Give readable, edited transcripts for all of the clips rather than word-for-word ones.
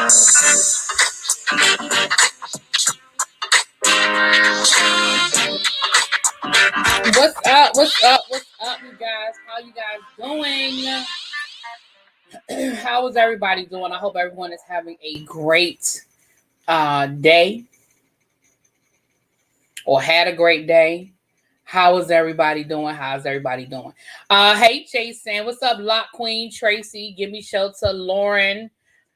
What's up? What's up? What's up, you guys? How you guys doing? How is everybody doing? I hope everyone is having a great day or had a great day. How is everybody doing? How's everybody doing? Hey, Jason. What's up, Lock Queen? Tracy. Give me shelter. Lauren.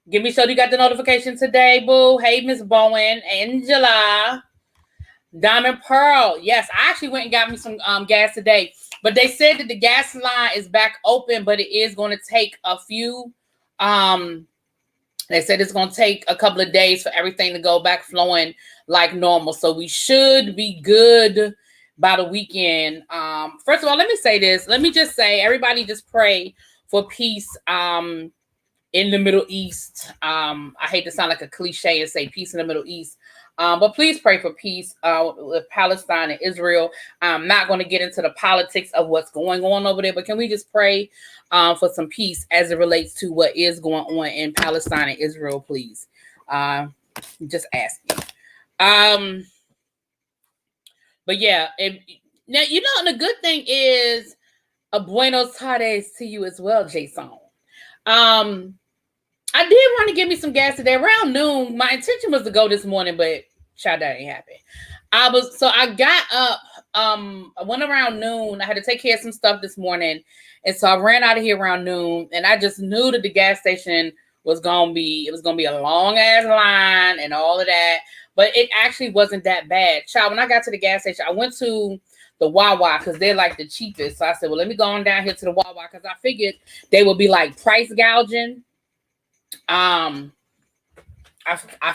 Give me shelter. You got the notification today, boo. Hey, Miss Bowen. Angela. Diamond Pearl. Yes, I actually went and got me some gas today. But they said that the gas line is back open, but it is going to take a few. They said it's going to take a couple of days for everything to go back flowing like normal. So we should be good by the weekend. First of all, let me say this. Let me just say, everybody just pray for peace in the Middle East. I hate to sound like a cliche and say peace in the Middle East. But please pray for peace with Palestine and Israel. I'm not going to get into the politics of what's going on over there, but can we just pray for some peace as it relates to what is going on in Palestine and Israel, please? Just asking. But yeah, now, you know, and the good thing is a buenos tardes to you as well, Jason. I did want to give me some gas today around noon. My intention was to go this morning, but child, that ain't happen. I got up, I went around noon. I had to take care of some stuff this morning. And so I ran out of here around noon, and I just knew that the gas station was going to be a long ass line and all of that. But it actually wasn't that bad. Child, when I got to the gas station, I went to the Wawa because they're like the cheapest. So I said, well, let me go on down here to the Wawa because I figured they would be like price gouging. I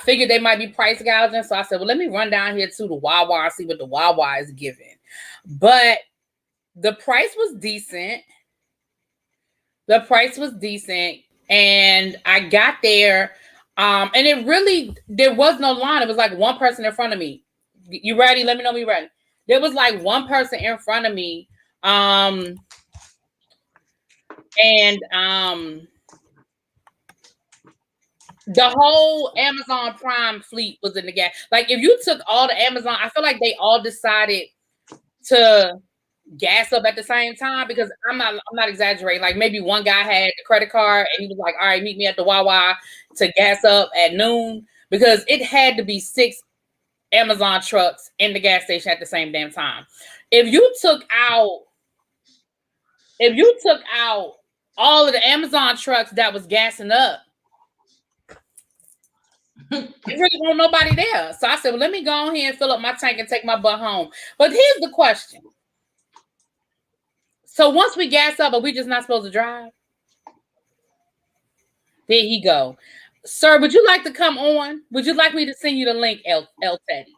figured they might be price gouging. So I said, well, let me run down here to the Wawa and see what the Wawa is giving. But the price was decent. And I got there. And there was no line. It was like one person in front of me. You ready? Let me know when you're ready. There was like one person in front of me. The whole Amazon Prime fleet was in the gas. Like if you took all the Amazon, I feel like they all decided to gas up at the same time because I'm not exaggerating. Like maybe one guy had the credit card and he was like, all right, meet me at the Wawa to gas up at noon because it had to be 6 Amazon trucks in the gas station at the same damn time. If you took out all of the Amazon trucks that was gassing up, there really wasn't nobody there. So I said, well, let me go on here and fill up my tank and take my butt home. But here's the question. So once we gas up, are we just not supposed to drive? There he go. Sir, would you like to come on? Would you like me to send you the link, El Teddy?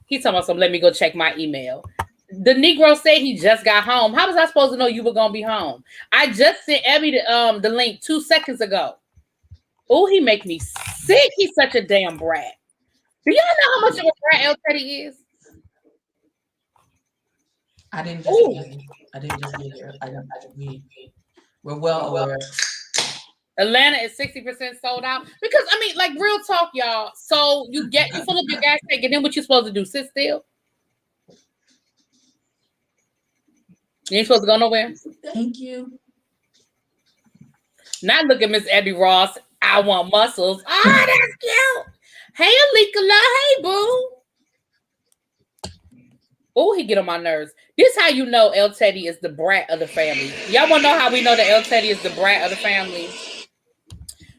He's talking about something. Let me go check my email. The Negro said he just got home. How was I supposed to know you were going to be home? I just sent Abby the link 2 seconds ago. Oh, he make me sick. He's such a damn brat. Do y'all know how much of a brat El Teddy is? I didn't just get here. We're well aware. Atlanta is 60% sold out. Because, I mean, like, real talk, y'all. So you fill up your gas tank, and then what you supposed to do? Sit still? You ain't supposed to go nowhere? Thank you. Now look at Miss Abby Ross. I want muscles. Oh, that's cute. Hey, Alikala. Hey, boo. Oh, he get on my nerves. This how you know El Teddy is the brat of the family. Y'all want to know how we know that El Teddy is the brat of the family?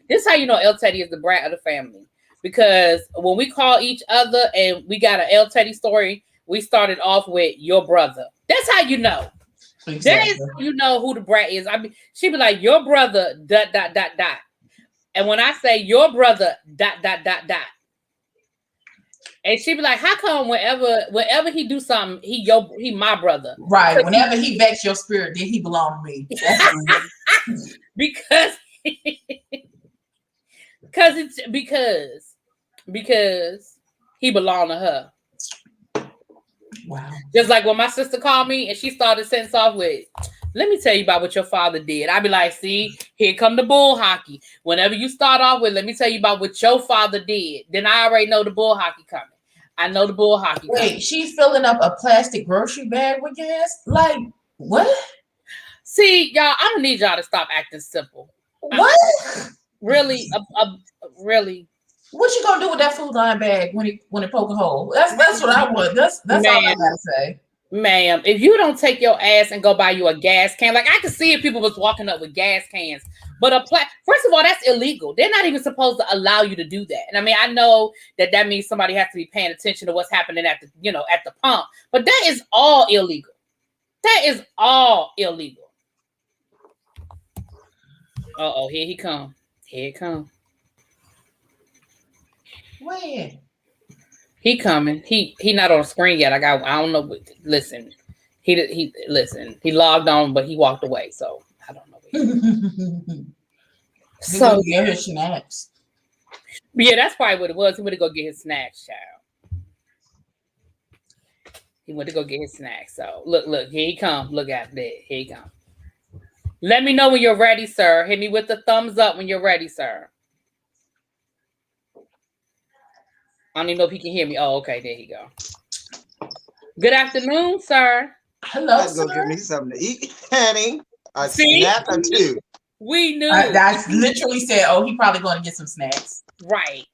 This how you know El Teddy is the brat of the family. Because when we call each other and we got an El Teddy story, we started off with your brother. That's how you know. Exactly. That is how you know who the brat is. I mean, she be like, your brother, ... And when I say your brother, ... And she be like, how come whenever he do something, he my brother? Right. Whenever he vex your spirit, then he belong to me. because he belonged to her. Wow. Just like when my sister called me and she started sentence off with, Let me tell you about what your father did. I'd be like, see, here come the bull hockey. Whenever you start off with, let me tell you about what your father did. Then I already know the bull hockey coming. I know the bull hockey coming. Wait, she's filling up a plastic grocery bag with gas? Like, what? See, y'all, I'm gonna need y'all to stop acting simple. What? Really, really. What you gonna do with that Food Line bag when it poke a hole? That's what I want. That's all I gotta say. Ma'am, if you don't take your ass and go buy you a gas can, like I could see if people was walking up with gas cans, but first of all, that's illegal. They're not even supposed to allow you to do that. And I mean, I know that means somebody has to be paying attention to what's happening at the pump, but that is all illegal. That is all illegal. Uh-oh, here he come. Here it come. Where? He coming. He not on the screen yet. I don't know. Listen, he logged on, but he walked away. So I don't know. So get his snacks. Yeah, that's probably what it was. He went to go get his snacks, child. He went to go get his snacks. So look, here he come. Look at that. Here he come. Let me know when you're ready, sir. Hit me with the thumbs up when you're ready, sir. I don't even know if he can hear me. Oh, okay. There you go. Good afternoon, sir. Hello, I'd go get me something to eat, honey. A See? snack or two. We knew. I literally said, "Oh, he probably going to get some snacks." Right.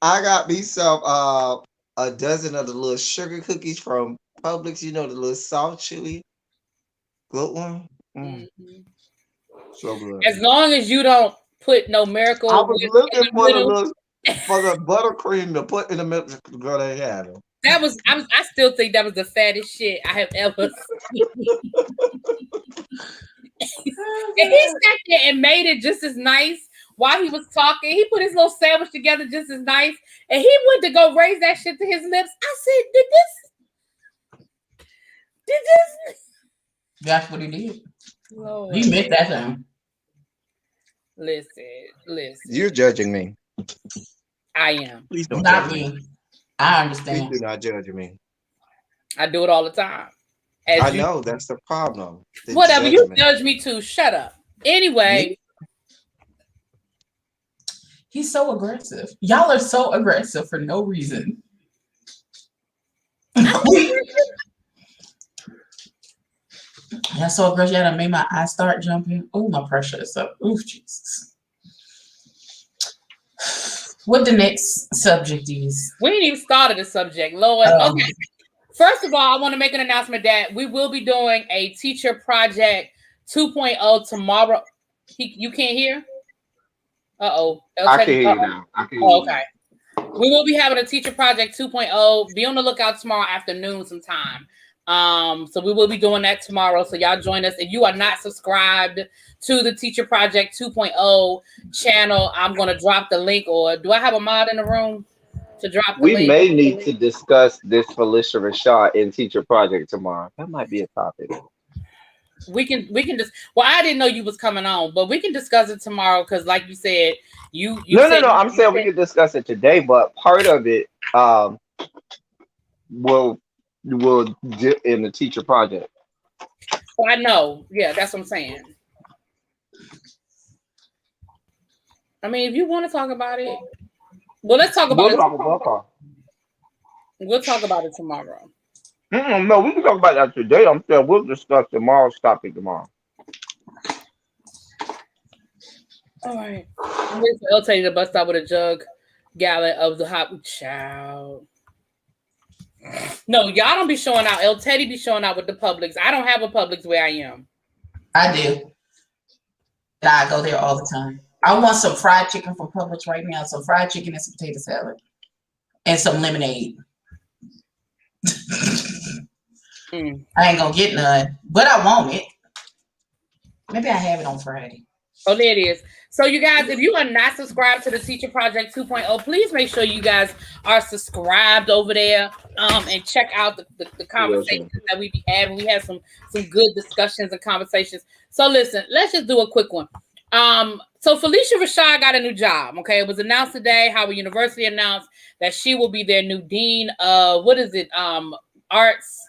I got me some a dozen of the little sugar cookies from Publix. You know, the little soft chili. Good one. Mm-hmm. So good. As long as you don't put no miracle. I was looking for the buttercream to put in the middle. Girl, they had it. That was. I still think that was the fattest shit I have ever seen. And he sat there and made it just as nice while he was talking. He put his little sandwich together just as nice, and he went to go raise that shit to his lips. I said, "Did this?" That's what he did. Lord. He meant that thing. Listen. You're judging me. I am. Please don't Not judge me. me. I understand. Please do not judge me. I do it all the time. I know that's the problem. Whatever, you judge me too. Shut up. Anyway. He's so aggressive. Y'all are so aggressive for no reason. That's so aggressive. That made my eyes start jumping. Oh, my pressure is up. Oh, Jesus. What the next subject is? We ain't even started the subject, Lord. Okay. First of all, I want to make an announcement that we will be doing a teacher project 2.0 tomorrow. You can't hear? Uh-oh. I can hear you now. Okay. We will be having a teacher project 2.0. Be on the lookout tomorrow afternoon sometime. So we will be doing that tomorrow. So y'all join us. If you are not subscribed to the Teacher Project 2.0 channel, I'm going to drop the link. Or do I have a mod in the room to drop the link? We may need to discuss this Felicia Rashad in Teacher Project tomorrow. That might be a topic. We can just. Well, I didn't know you was coming on, but we can discuss it tomorrow because, like you said, you. No. I'm saying we can discuss it today, but part of it will dip in the Teacher Project. I know. Yeah, that's what I'm saying. I mean, if you want to talk about it, well, let's talk about it. We'll talk about it tomorrow. No, we can talk about that today. I'm saying we'll discuss tomorrow's topic tomorrow. All right. I'll tell you to bust out with a gallon of the hot child. No, y'all don't be showing out. El Teddy be showing out with the Publix. I don't have a Publix where I am. I do. I go there all the time. I want some fried chicken from Publix right now. Some fried chicken and some potato salad. And some lemonade. I ain't gonna get none, but I want it. Maybe I have it on Friday. Oh, there it is. So you guys, if you are not subscribed to the Teacher Project 2.0, please make sure you guys are subscribed over there and check out the conversations that we be having. We have some good discussions and conversations. So listen, let's just do a quick one. So Felicia Rashad got a new job. Okay, it was announced today. Howard University announced that she will be their new dean of arts.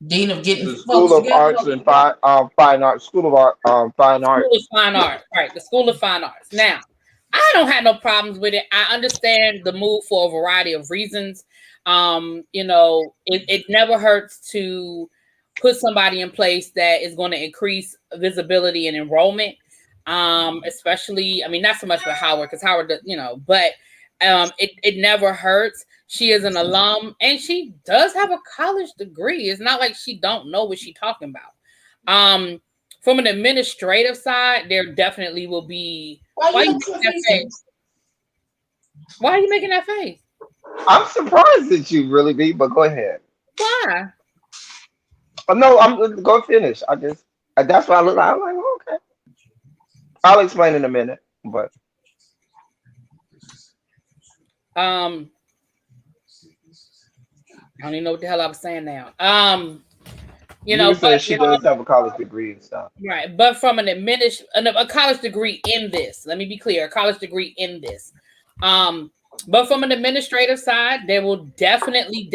Dean of getting The folks School of together. Arts and Fine Arts, School of Art, Fine School Arts. of Fine Arts, right? The School of Fine Arts. Now, I don't have no problems with it. I understand the move for a variety of reasons. You know, it never hurts to put somebody in place that is going to increase visibility and enrollment. Especially, I mean, not so much for Howard, because Howard, you know, but it never hurts. She is an alum and she does have a college degree. It's not like she don't know what she's talking about. From an administrative side, there definitely will be. Why are you making that face? Why are you making that face? I'm surprised that you really be, but go ahead. Why? Oh, no, I'm go finish. That's why I look like. I'm like, oh, okay. I'll explain in a minute, but I don't even know what the hell I was saying now. You you know, were saying but she does have a college degree and stuff. right, but from a college degree in this. Let me be clear, a college degree in this. But from an administrative side, there will definitely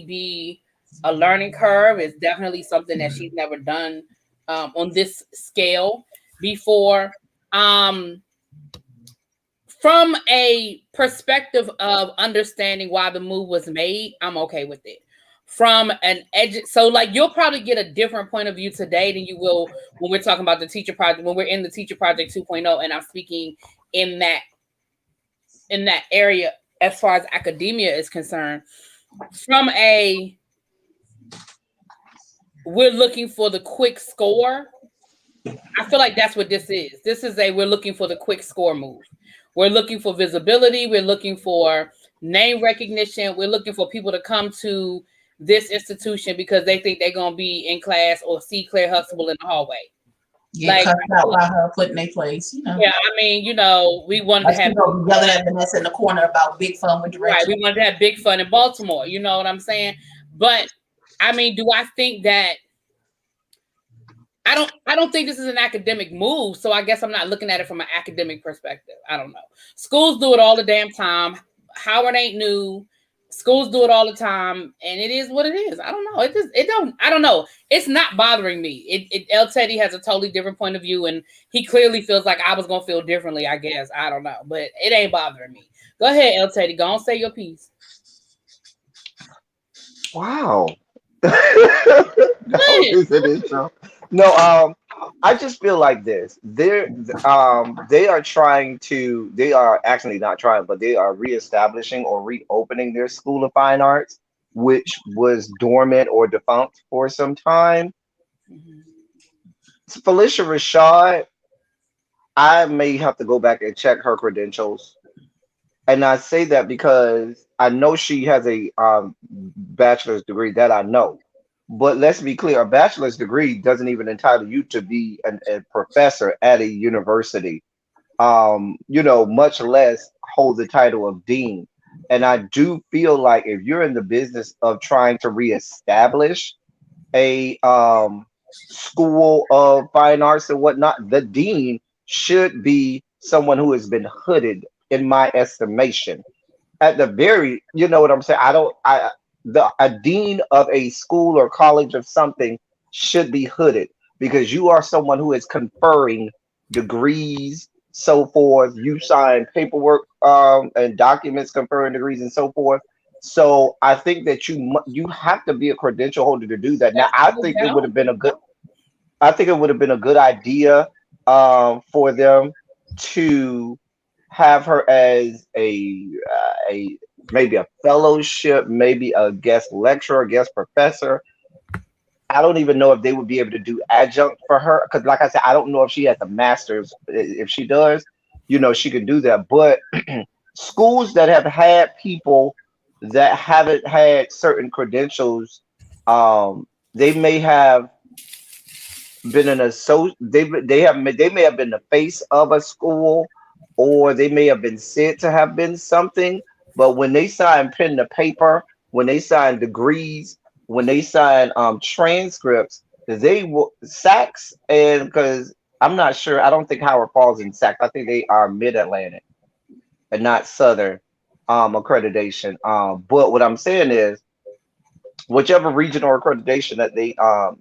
be a learning curve. It's definitely something that she's never done on this scale before. From a perspective of understanding why the move was made, I'm okay with it. From an edge, so like you'll probably get a different point of view today than you will when we're talking about the teacher project, when we're in the teacher project 2.0, and I'm speaking in that area as far as academia is concerned. From a we're looking for the quick score, I feel like that's what this is. This is we're looking for the quick score move. We're looking for visibility. We're looking for name recognition. We're looking for people to come to this institution because they think they're going to be in class or see Claire Huxtable in the hallway. Get cut out by her foot in their place, you know. Yeah, I mean, you know, we wanted to have yelling at Vanessa in the corner about big fun with direction. Right, we wanted to have big fun in Baltimore. You know what I'm saying? But I mean, do I think that I don't think this is an academic move, so I guess I'm not looking at it from an academic perspective. I don't know. Schools do it all the damn time. Howard ain't new. Schools do it all the time, and it is what it is. I don't know. I don't know. It's not bothering me. El Teddy has a totally different point of view, and he clearly feels like I was gonna feel differently, I guess. I don't know, but it ain't bothering me. Go ahead, El Teddy. Go on, say your piece. Wow. That was an intro. No, I just feel like this. They are actually not trying, but they are reestablishing or reopening their School of Fine Arts, which was dormant or defunct for some time. Mm-hmm. Felicia Rashad, I may have to go back and check her credentials. And I say that because I know she has a bachelor's degree that I know. But let's be clear, a bachelor's degree doesn't even entitle you to be a professor at a university, much less hold the title of dean. And I do feel like if you're in the business of trying to reestablish a school of fine arts and whatnot, the dean should be someone who has been hooded, in my estimation. At the very, you know what I'm saying? A dean of a school or college of something should be hooded because you are someone who is conferring degrees, so forth. You sign paperwork and documents conferring degrees and so forth. So I think that you have to be a credential holder to do that. Now I think it would have been a good idea for them to have her as a maybe a fellowship, maybe a guest lecturer, guest professor. I don't even know if they would be able to do adjunct for her because, like I said, I don't know if she has a master's. If she does, she could do that. But schools that have had people that haven't had certain credentials, they may have been an associate. They may have been the face of a school, or they may have been said to have been something. But when they sign pen to paper, when they sign degrees, when they sign transcripts, they will Sachs, and because I'm not sure, I don't think Howard falls in Sachs. I think they are Mid-Atlantic and not Southern accreditation. But what I'm saying is whichever regional accreditation that they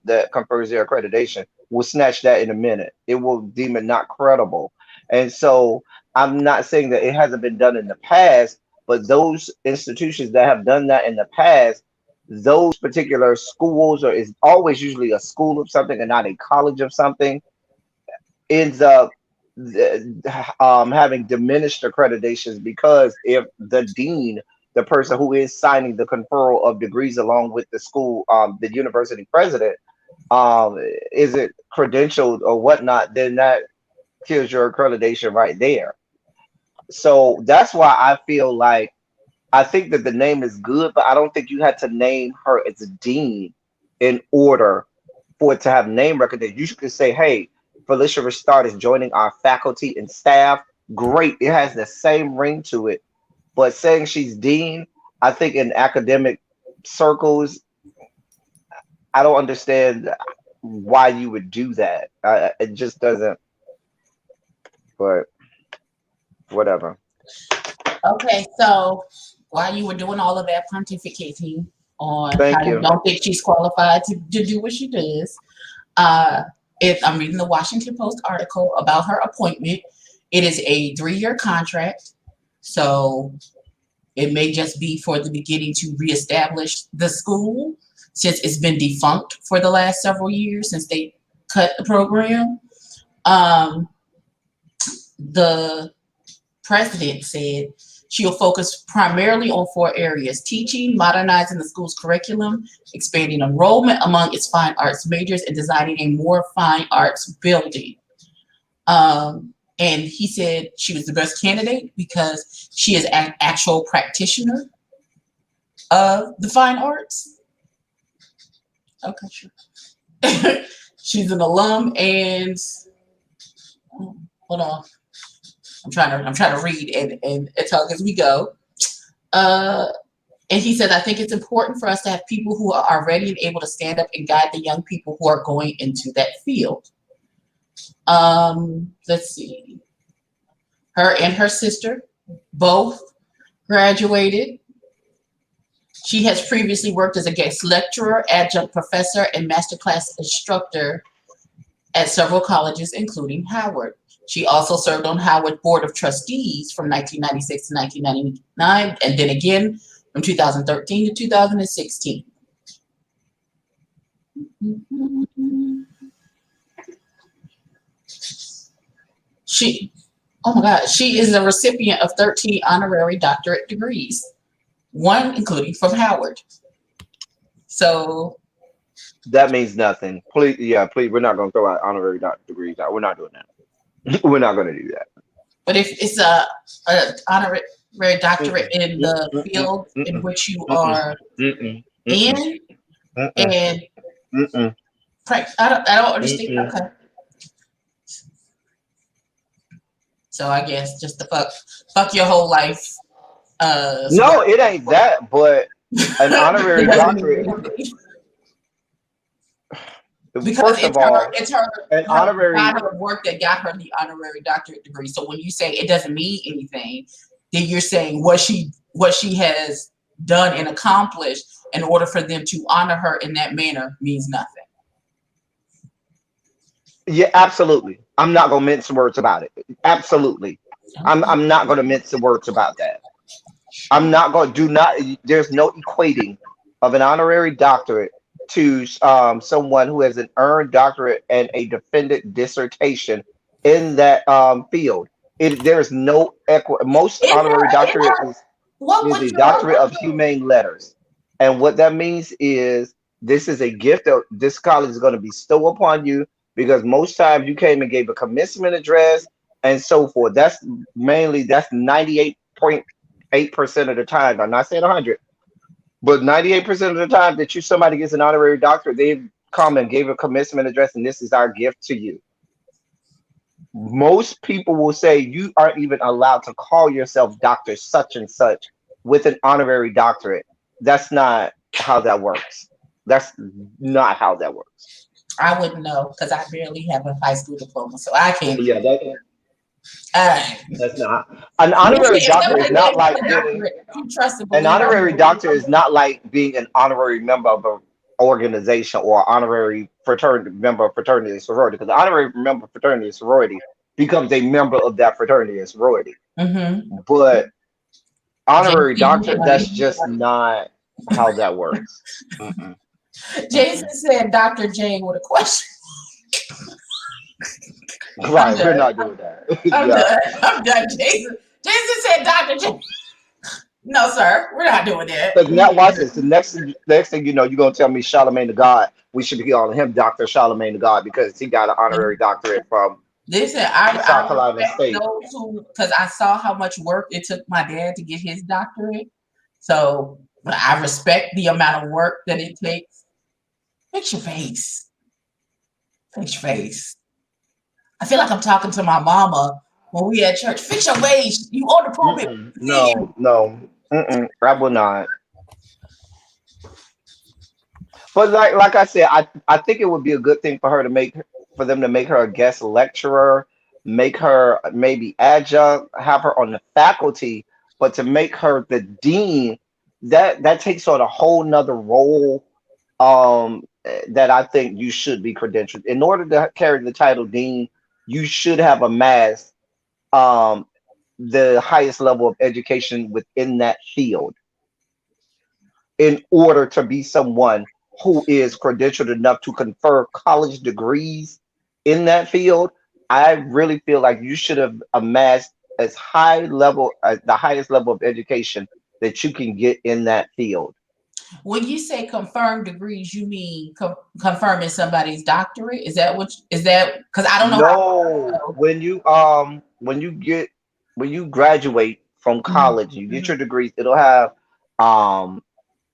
that confers their accreditation will snatch that in a minute. It will deem it not credible. And so I'm not saying that it hasn't been done in the past, but those institutions that have done that in the past, those particular schools, or is always usually a school of something and not a college of something, ends up having diminished accreditations, because if the dean, the person who is signing the conferral of degrees along with the school, the university president, isn't credentialed or whatnot, then that kills your accreditation right there. So that's why I feel like, I think that the name is good, but I don't think you had to name her as a dean in order for it to have name recognition. You could say, hey, Felicia Restart is joining our faculty and staff. Great. It has the same ring to it. But saying she's dean, I think in academic circles, I don't understand why you would do that. It just doesn't, but whatever. Okay, so while you were doing all of that pontificating on Thank how you you. don't think she's qualified to do what she does, if I'm reading the Washington Post article about her appointment, it is a 3-year contract. So it may just be for the beginning to reestablish the school, since it's been defunct for the last several years since they cut the program. The president said she'll focus primarily on 4 areas: teaching, modernizing the school's curriculum, expanding enrollment among its fine arts majors, and designing a more fine arts building. And he said she was the best candidate because she is an actual practitioner of the fine arts. Okay, sure. She's an alum, and hold on. I'm trying to read and talk as we go. And he said, I think it's important for us to have people who are ready and able to stand up and guide the young people who are going into that field. Let's see. Her and her sister both graduated. She has previously worked as a guest lecturer, adjunct professor, and masterclass instructor at several colleges, including Howard. She also served on Howard Board of Trustees from 1996 to 1999, and then again from 2013 to 2016. She is a recipient of 13 honorary doctorate degrees, 1 including from Howard. So that means nothing. Please, please, we're not going to throw out honorary doctorate degrees out. We're not doing that. We're not going to do that. But if it's a honorary doctorate in the field in which you are in, and I don't understand. Okay. So I guess just to fuck your whole life. No, it ain't that, but an honorary doctorate. Because first of all, it's her honorary body of work that got her the honorary doctorate degree. So when you say it doesn't mean anything, then you're saying what she has done and accomplished in order for them to honor her in that manner means nothing. Yeah, absolutely. I'm not gonna mince words about it. Absolutely. I'm not gonna mince the words about that. I'm not gonna there's no equating of an honorary doctorate to someone who has an earned doctorate and a defended dissertation in that field. There's no most honorary doctorate is a doctorate of humane letters. And what that means is this is a gift that this college is going to bestow upon you, because most times you came and gave a commencement address and so forth. That's 98.8% of the time. I'm not saying 100, but 98% of the time that somebody gets an honorary doctorate, they've come and gave a commencement address, and this is our gift to you. Most people will say you aren't even allowed to call yourself Dr. Such and Such with an honorary doctorate. That's not how that works. That's not how that works. I wouldn't know because I barely have a high school diploma, so I can't. Yeah, That's not an honorary doctor is not like getting an honorary doctor is not like being an honorary member of an organization or honorary fraternity member of fraternity and sorority. Because the honorary member of fraternity and sorority becomes a member of that fraternity and sorority. Mm-hmm. But honorary doctor, that's just not how that works. Mm-mm. Jason said Dr. Jane with a question. Right, we're not doing that. I'm Yeah. done. I'm done, Jason. Jason said Dr. Jane. No, sir, we're not doing that. Because now watch this. The next thing you know, you're gonna tell me Charlemagne the God. We should be calling him Dr. Charlemagne the God because he got an honorary doctorate from Listen, South I Carolina respect State. those who, because I saw how much work it took my dad to get his doctorate. So I respect the amount of work that it takes. Fix your face. Fix your face. I feel like I'm talking to my mama when we at church. Fix your face. You on the pulpit. No. I will not. But like I said, I think it would be a good thing for her to for them to make her a guest lecturer, make her maybe adjunct, have her on the faculty, but to make her the dean, that takes on a whole nother role that I think you should be credentialed. In order to carry the title dean, you should have amassed um the highest level of education within that field in order to be someone who is credentialed enough to confer college degrees in that field. I really feel like you should have amassed as high level as the highest level of education that you can get in that field. When you say confirmed degrees, you mean confirming somebody's doctorate? Is that because I don't know No, when you graduate from college, you get your degrees, it'll have um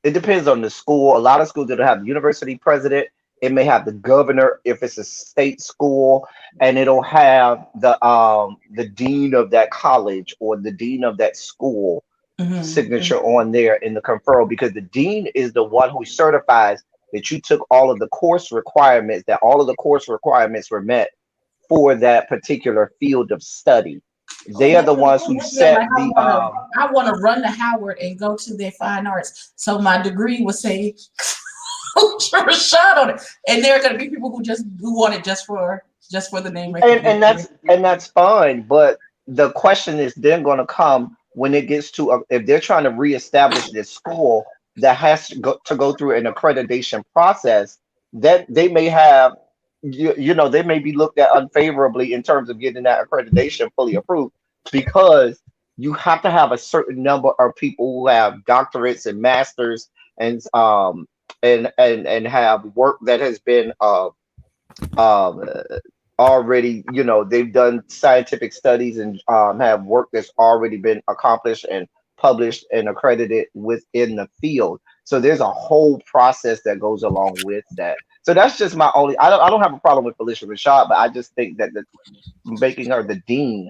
it depends on the school. A lot of schools that'll have the university president. It may have the governor if it's a state school, and it'll have the dean of that college or the dean of that school signature on there in the conferral because the dean is the one who certifies that you took all of the course requirements, that all of the course requirements were met for that particular field of study. They are the ones who set like the I want to run to Howard and go to their fine arts. So my degree would say Rashad on it. And there are gonna be people who want it just for the name recognition. And that's fine, but the question is then going to come when it gets to if they're trying to reestablish this school that has to go through an accreditation process that they may have they may be looked at unfavorably in terms of getting that accreditation fully approved because you have to have a certain number of people who have doctorates and masters and have work that has been um already, they've done scientific studies and have work that's already been accomplished and published and accredited within the field. So there's a whole process that goes along with that. So that's just my only. I don't have a problem with Felicia Rashad, but I just think that making her the dean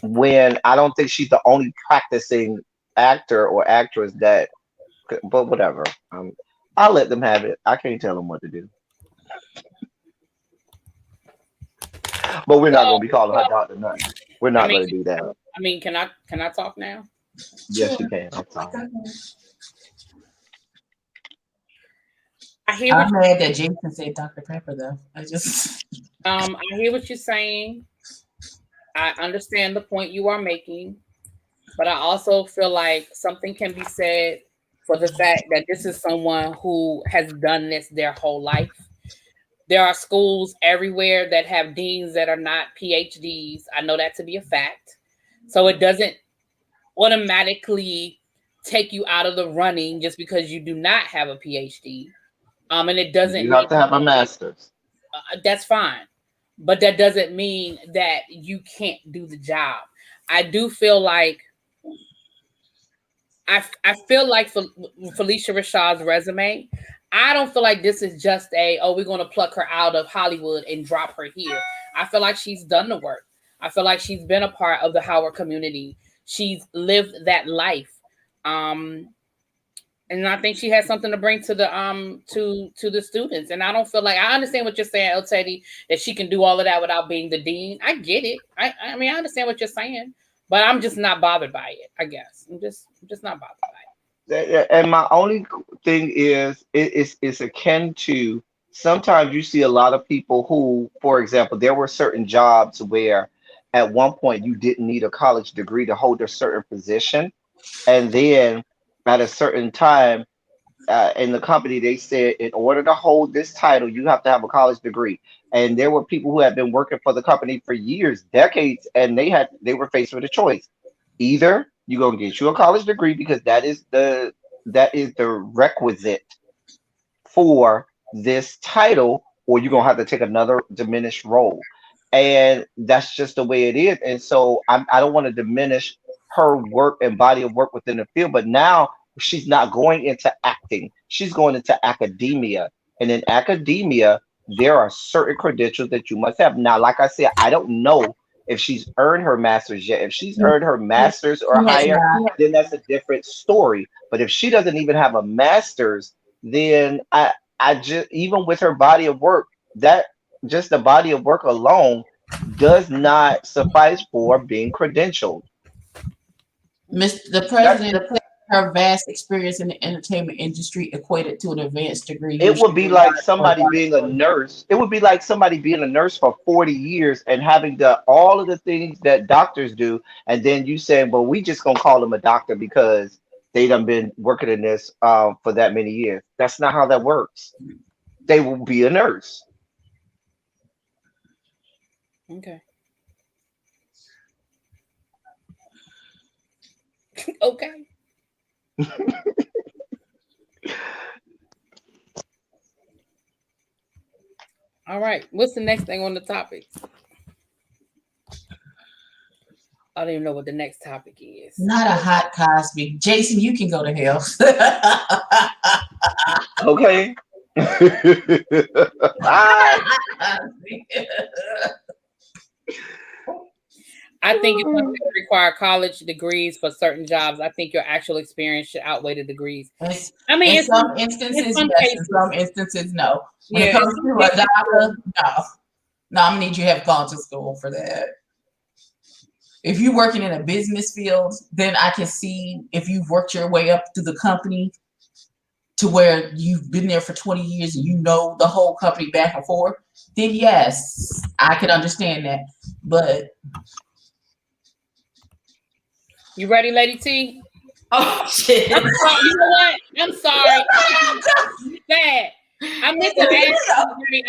when I don't think she's the only practicing actor or actress that. But whatever. I'll let them have it. I can't tell them what to do. But we're not going to be calling her Dr. Nut. We're not going to do that. I mean, can I talk now? Yes, you can. I'm mad that Jason said Dr. Pepper though. I hear what you're saying. I understand the point you are making, but I also feel like something can be said for the fact that this is someone who has done this their whole life. There are schools everywhere that have deans that are not PhDs. I know that to be a fact. So it doesn't automatically take you out of the running just because you do not have a PhD. And it doesn't. You have to have a master's. That's fine, but that doesn't mean that you can't do the job. I do feel like I feel like for Felicia Rashad's resume, I don't feel like this is just we're going to pluck her out of Hollywood and drop her here. I feel like she's done the work. I feel like she's been a part of the Howard community. She's lived that life. And I think she has something to bring to the to the students. And I don't feel like I understand what you're saying, El Teddy, that she can do all of that without being the dean. I get it. I mean, I understand what you're saying, but I'm just not bothered by it. I guess I'm just not bothered by it. And my only thing is it's akin to sometimes you see a lot of people who, for example, there were certain jobs where at one point you didn't need a college degree to hold a certain position, and then at a certain time in the company they said in order to hold this title you have to have a college degree. And there were people who had been working for the company for years, decades, and they were faced with a choice. Either you're gonna get you a college degree because that is the requisite for this title, or you're gonna have to take another diminished role. And that's just the way it is. And so I don't want to diminish her work and body of work within the field, but now she's not going into acting, she's going into academia. And in academia, there are certain credentials that you must have. Now, like I said, I don't know if she's earned her master's yet. If she's earned her master's or higher, then that's a different story. But if she doesn't even have a master's, then I just, even with her body of work, that just the body of work alone does not suffice for being credentialed. The president said her vast experience in the entertainment industry equated to an advanced degree. It would be like somebody being a nurse. It would be like somebody being a nurse for 40 years and having done all of the things that doctors do, and then you saying, "Well, we just gonna call them a doctor because they done been working in this for that many years." That's not how that works. They will be a nurse. Okay. Okay. All right. What's the next thing on the topic? I don't even know what the next topic is. Not a hot Cosby. Jason, you can go to hell. Okay. I think it's going to require college degrees for certain jobs. I think your actual experience should outweigh the degrees. I mean, in some instances, yes. In some instances, no. When it comes to a doctor, no. No, I'm gonna need you to have gone to school for that. If you're working in a business field, then I can see if you've worked your way up through the company to where you've been there for 20 years and you know the whole company back and forth, then yes, I can understand that. But you ready, Lady T? Oh shit! I'm sorry. You know what? I'm sorry. Bad. I missed the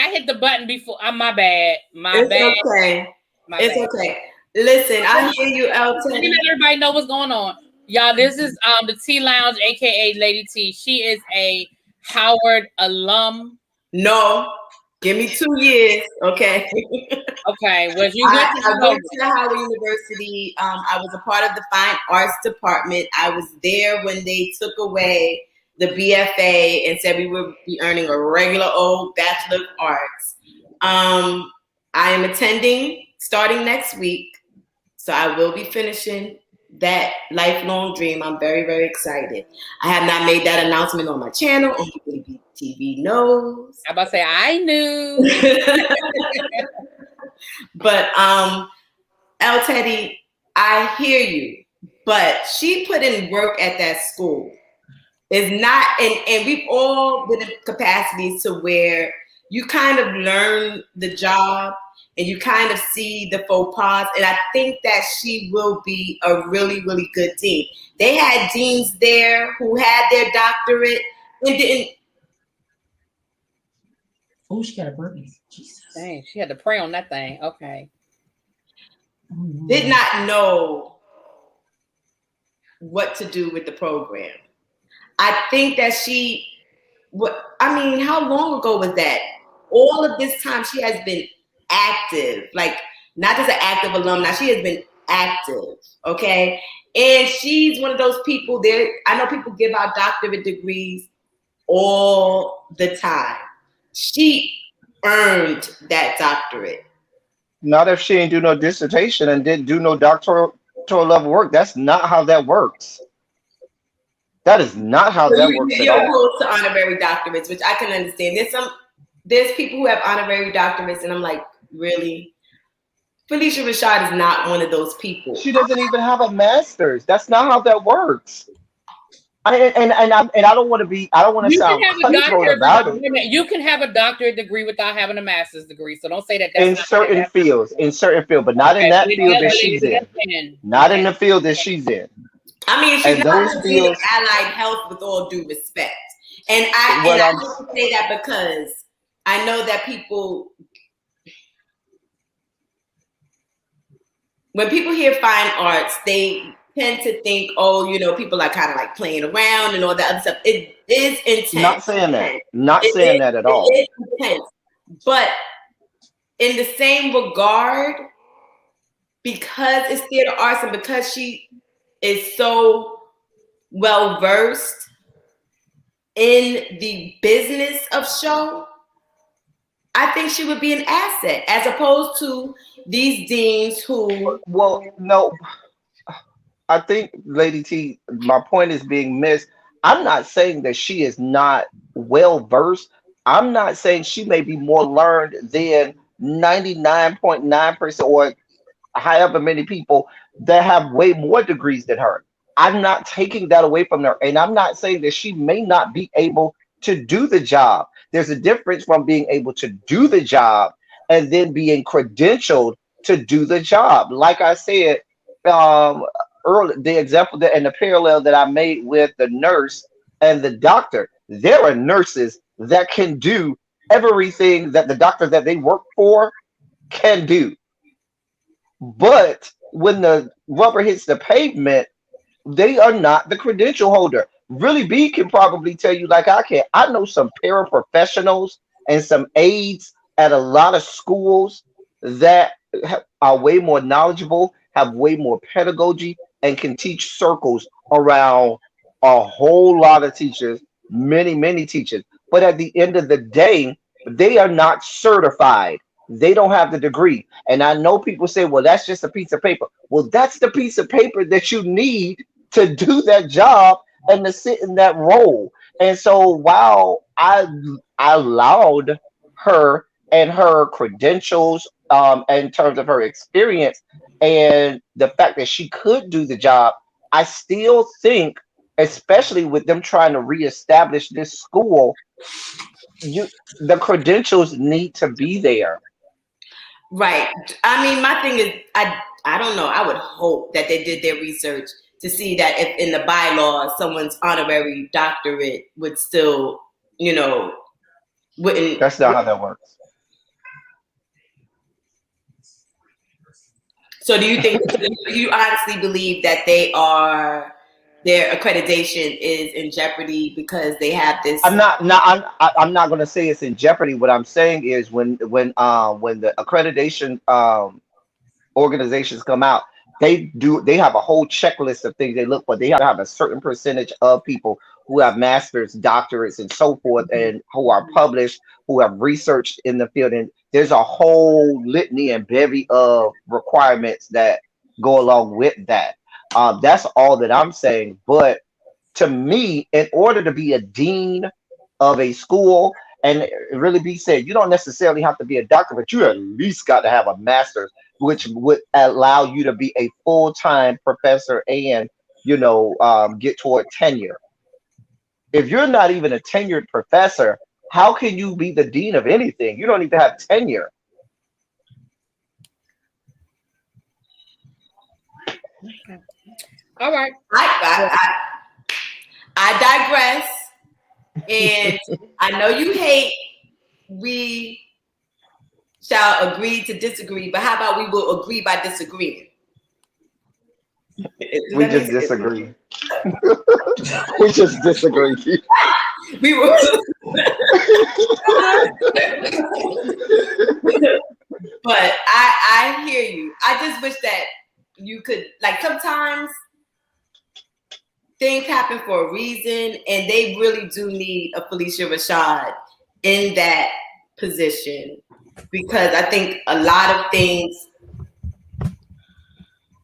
I hit the button before. My bad. It's bad. Okay. My it's bad. Okay. Listen, I hear you, Elton. Let me let everybody know what's going on. Y'all, this is the T Lounge, aka Lady T. She is a Howard alum. No, give me 2 years, okay? Okay, well, you I went to Howard University. I was a part of the Fine Arts Department. I was there when they took away the BFA and said we would be earning a regular old Bachelor of Arts. I am attending starting next week, so I will be finishing that lifelong dream. I'm very, very excited. I have not made that announcement on my channel. Only ReallyBTV knows. I'm about to say I knew. But El Teddy, I hear you. But she put in work at that school. It's not, and we've all been in capacities to where you kind of learn the job and you kind of see the faux pas. And I think that she will be a really, really good dean. They had deans there who had their doctorate and didn't. Oh, she got a burpee. Jesus. Dang, she had to pray on that thing. Okay. Did not know what to do with the program. I think that how long ago was that? All of this time she has been active, like not just an active alumni, she has been active, okay? And she's one of those people there. I know people give out doctorate degrees all the time. She earned that doctorate. Not if she ain't do no dissertation and didn't do no doctoral level work. That's not how that works. That is not how that works at You're all. opposed to honorary doctorates, which I can understand. There's people who have honorary doctorates, and I'm like, really? Felicia Rashad is not one of those people. She doesn't even have a master's. That's not how that works. I don't want to You can sound have a cutthroat about it. You can have a doctorate degree without having a master's degree. So don't say that. That's In certain fields, but not in that field that she's in. Not in the field that she's in. I mean, she's And not those going to fields, allied health with all due respect. And I don't say that because I know that people, when people hear fine arts, they tend to think, oh, you know, people are kind of like playing around and all that other stuff. It is intense. Not saying that. Not saying that at all. It is intense. But in the same regard, because it's theater arts and because she is so well versed in the business of show, I think she would be an asset as opposed to these deans who. Well, no, I think, Lady T, my point is being missed. I'm not saying that she is not well versed. I'm not saying she may be more learned than 99.9% or however many people that have way more degrees than her. I'm not taking that away from her. And I'm not saying that she may not be able to do the job. There's a difference from being able to do the job and then being credentialed to do the job. Like I said, early, the example that and the parallel that I made with the nurse and the doctor, there are nurses that can do everything that the doctor that they work for can do. But when the rubber hits the pavement, they are not the credential holder. Really, B can probably tell you, like I can. I know some paraprofessionals and some aides at a lot of schools that are way more knowledgeable, have way more pedagogy, and can teach circles around a whole lot of teachers, many teachers. But at the end of the day, they are not certified. They don't have the degree. And I know people say, well, that's just a piece of paper. Well, that's the piece of paper that you need to do that job and to sit in that role. And so while I allowed her and her credentials in terms of her experience and the fact that she could do the job, I still think, especially with them trying to reestablish this school, the credentials need to be there. Right. I mean, my thing is, I don't know. I would hope that they did their research to see that if in the bylaws someone's honorary doctorate would still, you know, wouldn't. That's not how that works. So do you think, you honestly believe that their accreditation is in jeopardy because they have this? I'm not going to say it's in jeopardy. What I'm saying is when the accreditation organizations come out, they have a whole checklist of things they look for. They have to have a certain percentage of people who have masters, doctorates, and so forth, and who are published, who have researched in the field. And there's a whole litany and bevy of requirements that go along with that. That's all that I'm saying. But to me, in order to be a dean of a school, and really be said, you don't necessarily have to be a doctor, but you at least got to have a master's, which would allow you to be a full-time professor and, get toward tenure. If you're not even a tenured professor, how can you be the dean of anything? You don't need to have tenure. All right. I digress. And I know you hate we shall agree to disagree, but how about we will agree by disagreeing? We just disagree. We just disagree. We will. But I hear you. I just wish that you could, like, sometimes things happen for a reason, and they really do need a Felicia Rashad in that position, because I think a lot of things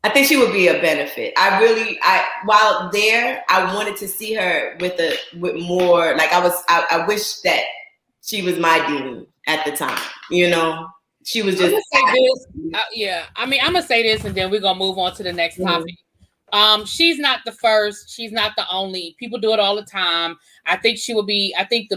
I think she would be a benefit. While there, I wanted to see her with more. Like I wish that she was my dean at the time. You know, she was just. I'm gonna say this. Yeah, I mean, I'm gonna say this, and then we're gonna move on to the next topic. She's not the first. She's not the only. People do it all the time. I think she will be. I think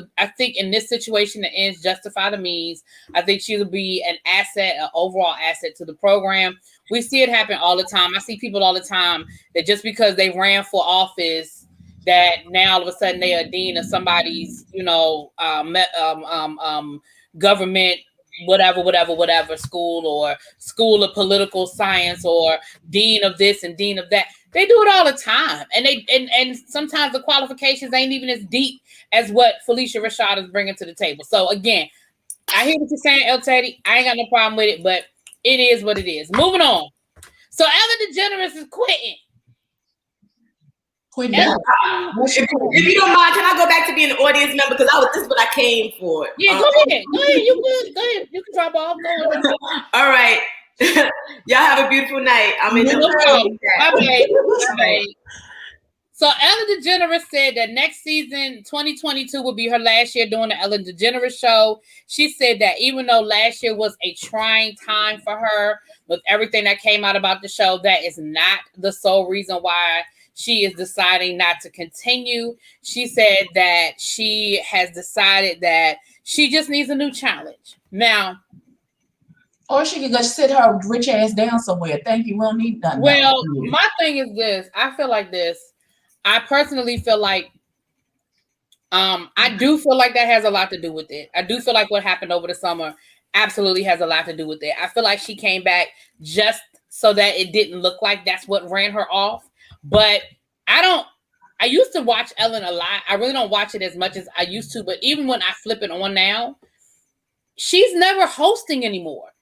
in this situation, the ends justify the means. I think she will be an asset, an overall asset to the program. We see it happen all the time. I see people all the time that just because they ran for office, that now all of a sudden they are dean of somebody's, government, whatever school, or school of political science, or dean of this and dean of that. They do it all the time, and sometimes the qualifications ain't even as deep as what Felicia Rashad is bringing to the table. So again, I hear what you're saying, El Teddy. I ain't got no problem with it, but it is what it is. Moving on. So Ellen DeGeneres is quitting. If you don't mind, can I go back to being an audience member? Because this is what I came for. Yeah, go ahead. Go ahead. You good. Go ahead. You can drop off. Go ahead. All right. Y'all have a beautiful night. I'm in the Bye. So Ellen DeGeneres said that next season, 2022, will be her last year doing the Ellen DeGeneres show. She said that even though last year was a trying time for her with everything that came out about the show, that is not the sole reason why she is deciding not to continue. She said that she has decided that she just needs a new challenge. Now, or she could go sit her rich ass down somewhere. Thank you. We don't need nothing. Well, my thing is this. I feel like this. I personally feel like I do feel like that has a lot to do with it. I do feel like what happened over the summer absolutely has a lot to do with it. I feel like she came back just so that it didn't look like that's what ran her off. But I used to watch Ellen a lot. I really don't watch it as much as I used to. But even when I flip it on now, she's never hosting anymore.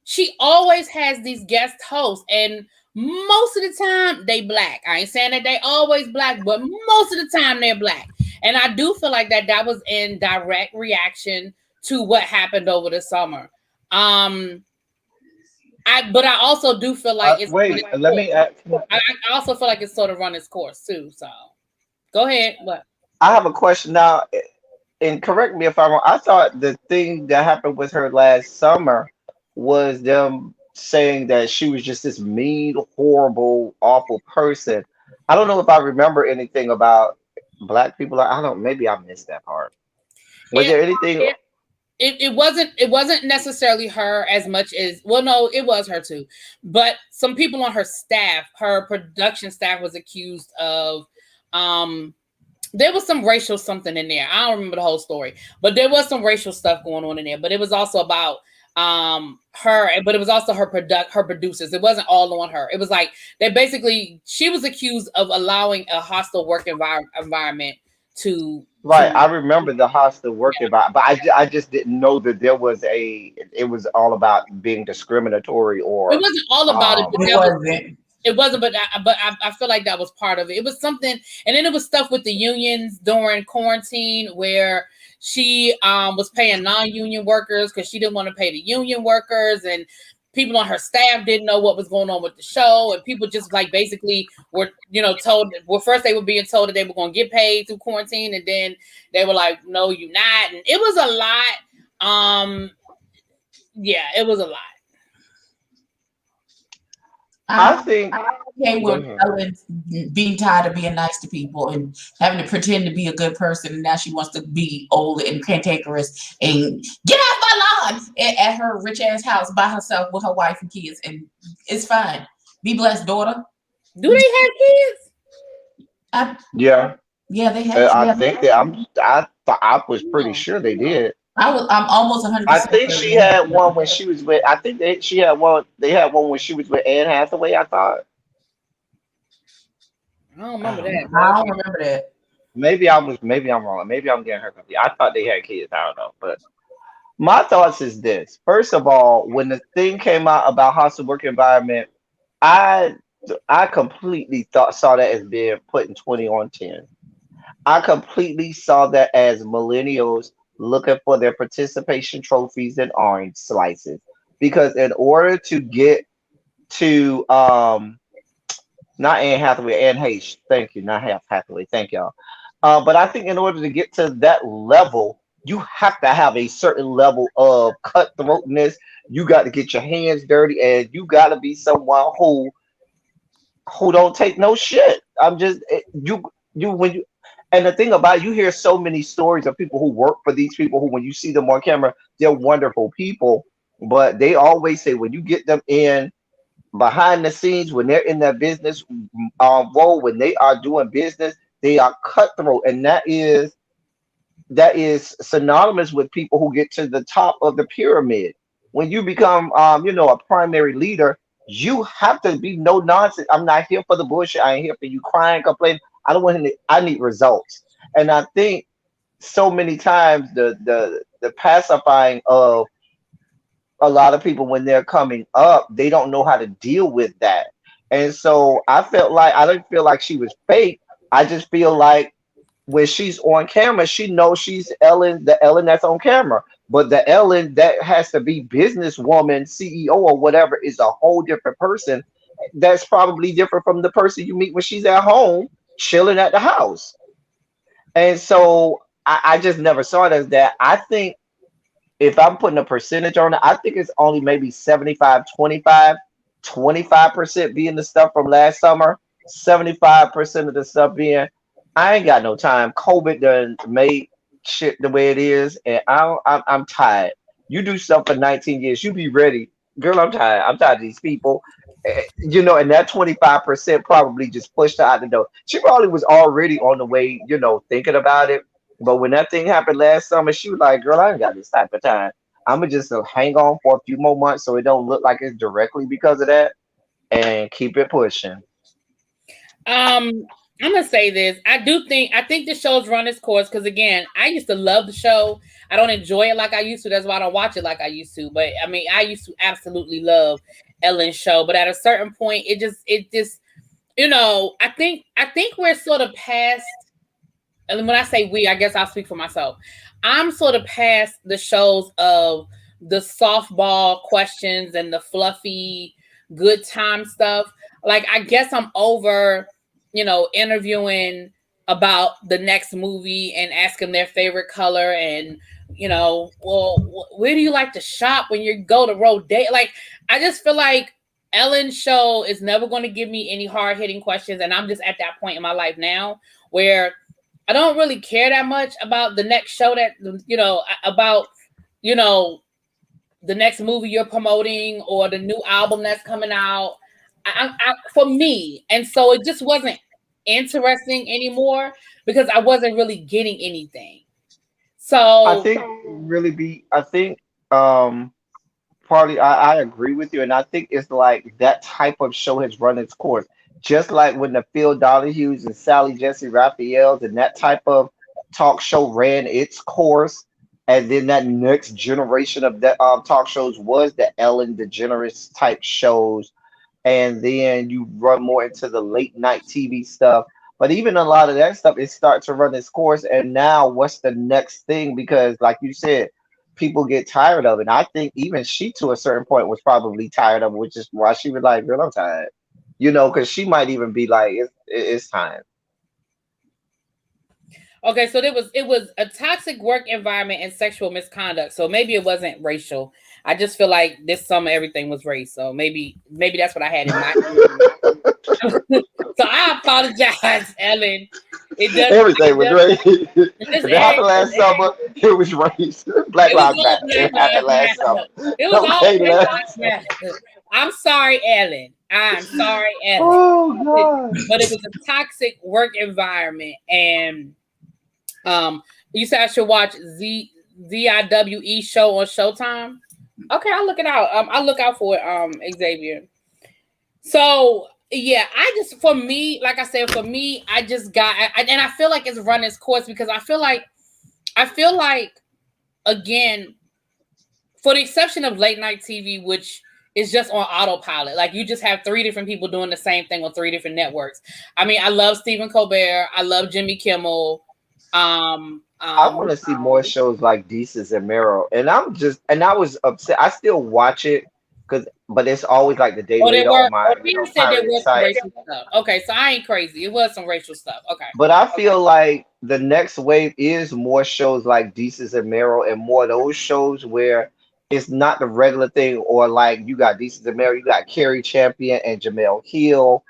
She always has these guest hosts, and most of the time they black. I ain't saying that they always black, but most of the time they're black. And I do feel like that was in direct reaction to what happened over the summer. But I also do feel like it's let me ask. I also feel like it's sort of run its course too. So go ahead. What? I have a question now, and correct me if I'm wrong. I thought the thing that happened with her last summer was them saying that she was just this mean, horrible, awful person. I don't know if I remember anything about black people. I don't. Maybe I missed that part. Was there anything? It wasn't necessarily her as much as, well, no, it was her too. But some people on her staff, her production staff, was accused of there was some racial something in there. I don't remember the whole story, but there was some racial stuff going on in there. But it was also about her, but it was also her producers. It wasn't all on her. It was like she was accused of allowing a hostile work environment to. Right, I remember the hostile work environment, but I just didn't know that it was all about being discriminatory, or it wasn't all about it. But it wasn't, but I feel like that was part of it. It was something, and then it was stuff with the unions during quarantine where she was paying non-union workers because she didn't want to pay the union workers, and people on her staff didn't know what was going on with the show, and people just like basically were, told. Well, first they were being told that they were going to get paid through quarantine, and then they were like, "No, you're not." And it was a lot. Yeah, it was a lot. I think with Ellen being tired of being nice to people and having to pretend to be a good person, and now she wants to be old and cantankerous and get out my lawn at her rich ass house by herself with her wife and kids, and it's fine. Be blessed, daughter. Do they have kids? Yeah, they have. I think that I was pretty sure they did. I'm almost 100%. I think she had one when she was with. I think she had one. They had one when she was with Anne Hathaway. I thought. I don't remember that. I don't remember that. Maybe I'm wrong. Maybe I'm getting her confused. I thought they had kids. I don't know. But my thoughts is this. First of all, when the thing came out about hostile work environment, I completely saw that as being put in 20 on 10. I completely saw that as millennials looking for their participation trophies and orange slices, because in order to get to Not Anne Hathaway, Anne Hayes. Thank you, not Hathaway. Thank y'all. But I think in order to get to that level, you have to have a certain level of cutthroatness. You got to get your hands dirty, and you got to be someone who don't take no shit. I'm just you when you and the thing about it, you hear so many stories of people who work for these people who when you see them on camera, they're wonderful people. But they always say when you get them in behind the scenes, when they're in their business role, when they are doing business, they are cutthroat. And that is synonymous with people who get to the top of the pyramid. When you become, a primary leader, you have to be no nonsense. I'm not here for the bullshit. I ain't here for you crying, complaining. I don't want him to, I need results. And I think so many times the pacifying of a lot of people when they're coming up, they don't know how to deal with that. And so I didn't feel like she was fake. I just feel like when she's on camera, she knows she's Ellen, the Ellen that's on camera. But the Ellen that has to be businesswoman, CEO, or whatever is a whole different person. That's probably different from the person you meet when she's at home, chilling at the house. And so I just never saw it as that. I think if I'm putting a percentage on it, I think it's only maybe 75, 25, 25% being the stuff from last summer, 75% of the stuff being I ain't got no time. COVID done made shit the way it is, and I'm tired. You do stuff for 19 years, you be ready, girl. I'm tired. I'm tired of these people. And that 25% probably just pushed her out the door. She probably was already on the way, thinking about it. But when that thing happened last summer, she was like, "Girl, I ain't got this type of time. I'm gonna just hang on for a few more months so it don't look like it's directly because of that, and keep it pushing." I'm gonna say this. I think the show's run its course because again, I used to love the show. I don't enjoy it like I used to. That's why I don't watch it like I used to. But I mean, I used to absolutely love Ellen's show. But at a certain point, it just I think we're sort of past. And when I say we, I guess I'll speak for myself. I'm sort of past the shows of the softball questions and the fluffy good time stuff. Like I guess I'm over interviewing about the next movie and asking their favorite color and, where do you like to shop when you go to road date? Like, I just feel like Ellen's show is never going to give me any hard hitting questions. And I'm just at that point in my life now where I don't really care that much about the next show about, the next movie you're promoting or the new album that's coming out. For me. And so it just wasn't interesting anymore because I wasn't really getting anything. So I think partly I agree with you, and I think it's like that type of show has run its course. Just like when the Phil Donahues and Sally Jesse Raphaels and that type of talk show ran its course, and then that next generation of that talk shows was the Ellen DeGeneres type shows, and then you run more into the late night TV stuff. But even a lot of that stuff, it starts to run its course. And now, what's the next thing? Because, like you said, people get tired of it. And I think even she, to a certain point, was probably tired of it, which is why she was like, "Girl, I'm tired." Because she might even be like, "It's time." okay, so it was a toxic work environment and sexual misconduct. So maybe it wasn't racial. I just feel like this summer everything was race. So maybe that's what I had in mind. So I apologize, Ellen. Everything was race. It happened last summer. It was race. Black Lives Matter. It happened last summer. It was all Black Lives Matter. I'm sorry, Ellen. I'm sorry, Ellen. Oh God. But it was a toxic work environment, and you said I should watch ZIWE show on Showtime. Okay, I'll look it out. I'll look out for it, Xavier. So yeah, for me, I just got, and I feel like it's run its course because I feel like again, for the exception of late night TV, which is just on autopilot, like you just have 3 different people doing the same thing on 3 different networks. I mean, I love Stephen Colbert, I love Jimmy Kimmel. I want to see more shows like Desus and Mero, and I was upset. I still watch it, but it's always like the day Oh, there later were. on my People said there pirate was some site. racial stuff. Okay, so I ain't crazy. It was some racial stuff. Okay. But I feel like the next wave is more shows like Desus and Mero and more of those shows where it's not the regular thing, or like you got Desus and Mero, you got Carrie Champion and Jamel Hill,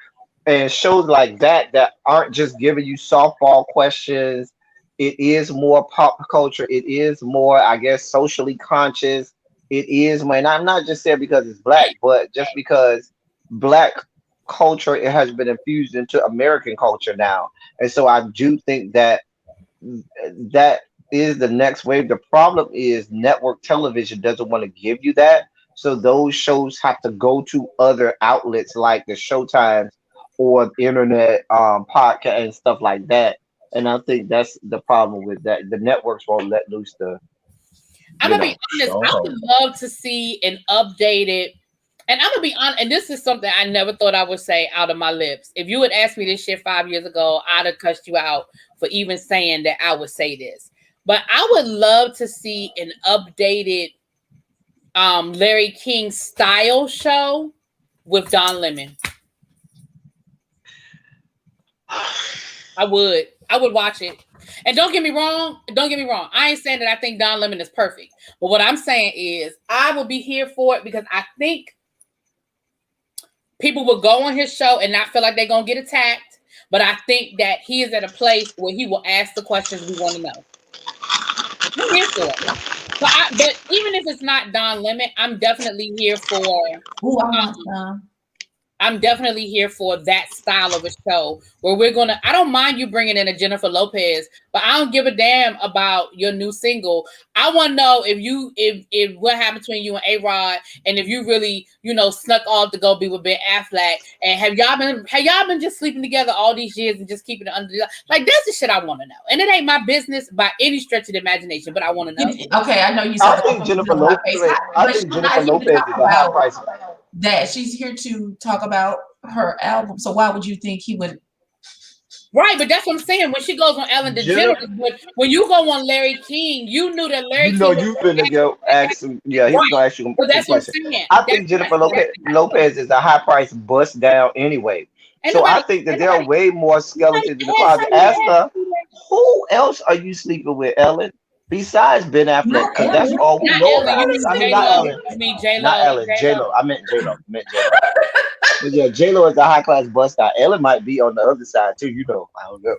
and shows like that aren't just giving you softball questions. It is more pop culture. It is more, I guess, socially conscious. It is, man. I'm not just saying because it's black, but just because black culture it has been infused into American culture now, and so I do think that that is the next wave. The problem is network television doesn't want to give you that, so those shows have to go to other outlets like the Showtimes or internet podcast and stuff like that. And I think that's the problem with that. The networks won't let loose the, I'm you gonna know, be honest. I would love to see an updated. And I'm gonna be honest. And this is something I never thought I would say out of my lips. If you had asked me this shit 5 years ago, I'd have cussed you out for even saying that I would say this. But I would love to see an updated Larry King style show with Don Lemon. I would watch it. And don't get me wrong. I ain't saying that I think Don Lemon is perfect. But what I'm saying is I would be here for it because I think people will go on his show and not feel like they're going to get attacked. But I think that he is at a place where he will ask the questions we want to know. I'm here for it. But even if it's not Don Lemon, I'm definitely here for I'm definitely here for that style of a show where we're going to, I don't mind you bringing in a Jennifer Lopez, but I don't give a damn about your new single. I want to know if what happened between you and RHOD, and if you really, snuck off to go be with Ben Affleck, and have y'all been just sleeping together all these years and just keeping it under the, like, that's the shit I want to know. And it ain't my business by any stretch of the imagination, but I want to know. Okay, I know you said I think Jennifer Lopez is a high price. That she's here to talk about her album. So why would you think he would? Right, but that's what I'm saying. When she goes on Ellen DeGeneres, but when you go on Larry King, you knew that Larry King. You've been to go ask him. Yeah, he's gonna ask you. But that's what I'm saying. I think Jennifer Lopez is a high price bust down anyway. So I think that there are way more skeletons in the closet. Ask her, who else are you sleeping with, Ellen? Besides Ben Affleck, because that's all we know about. I mean, not Ellen. Not Ellen. J-Lo. I meant J-Lo. But yeah, J-Lo is a high class bust out. Ellen might be on the other side too. I don't know.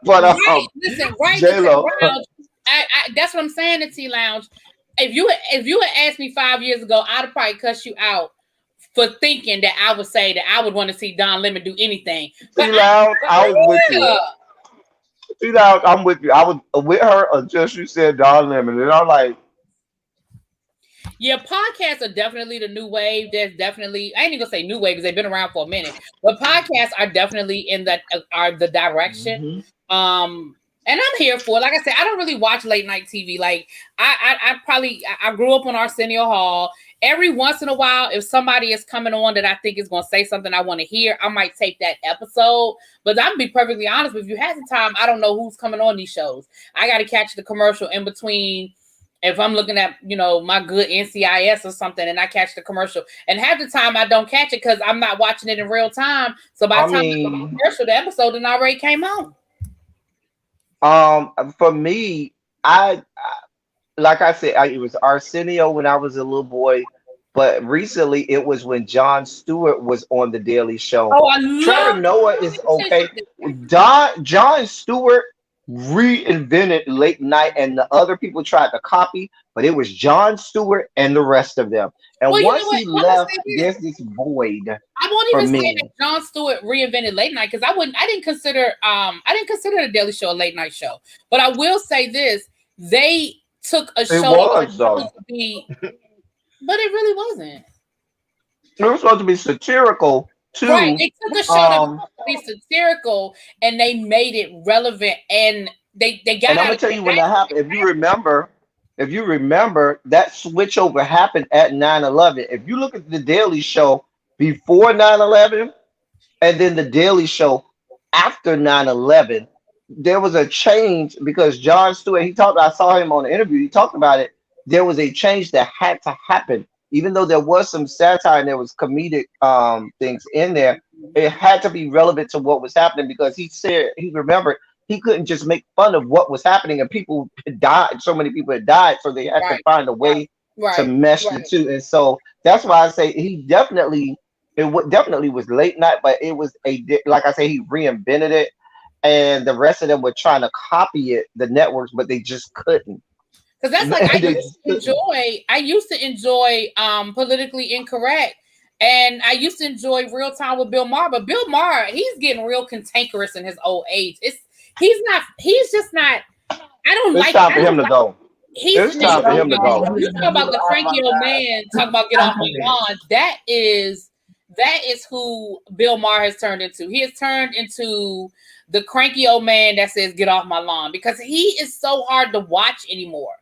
But listen, J-Lo. That's what I'm saying at T Lounge. If you had asked me 5 years ago, I'd have probably cussed you out for thinking that I would say that I would want to see Don Lemon do anything. T Lounge, I was with you. I'm with you. I was with her until she said Don Lemon, and I'm like, yeah, podcasts are definitely the new wave. There's definitely, I ain't even gonna say new wave because they've been around for a minute, but podcasts are definitely in that are the direction. Mm-hmm. And I'm here for it. Like I said, I don't really watch late night TV. Like I grew up on Arsenio Hall. Every once in a while, if somebody is coming on that I think is going to say something I want to hear, I might take that episode. But I'm going to be perfectly honest with you. Half the time, I don't know who's coming on these shows. I got to catch the commercial in between. If I'm looking at, my good NCIS or something, and I catch the commercial. And half the time, I don't catch it because I'm not watching it in real time. So by the time the commercial, the episode then already came on. For me, I like I said, it was Arsenio when I was a little boy, but recently it was when Jon Stewart was on the Daily Show. Oh, I love Trevor Noah is okay. Jon Stewart reinvented late night, and the other people tried to copy, but it was Jon Stewart and the rest of them. And once he left, there's this void. I won't even say that Jon Stewart reinvented late night because I didn't consider the Daily Show a late night show. But I will say this: they took a show that was supposed to be, but it really wasn't. It was supposed to be satirical too. Right, they took a show that was supposed to be satirical and they made it relevant, and they got. And I'm gonna tell you when that happened. If you remember, that switch over happened at 9/11. If you look at the Daily Show before 9/11, and then the Daily Show after 9/11. There was a change because Jon Stewart, I saw him on the interview, he talked about it. There was a change that had to happen even though there was some satire and there was comedic things in there, it had to be relevant to what was happening because he said he remembered he couldn't just make fun of what was happening and people had died. So many people had died, so they had to find a way to mesh the two. And so that's why I say he definitely definitely was late night, but it was like I say, he reinvented it, and the rest of them were trying to copy it, the networks, but they just couldn't. Because that's like I used to enjoy Politically Incorrect, and I used to enjoy Real Time with Bill Maher, but Bill Maher, he's getting real cantankerous in his old age. He's just not. I don't like. It's time for him to go. It's time for him to go. You talk about the cranky old man, talk about get off my lawn. That is who Bill Maher has turned into. He has turned into the cranky old man that says get off my lawn because he is so hard to watch anymore.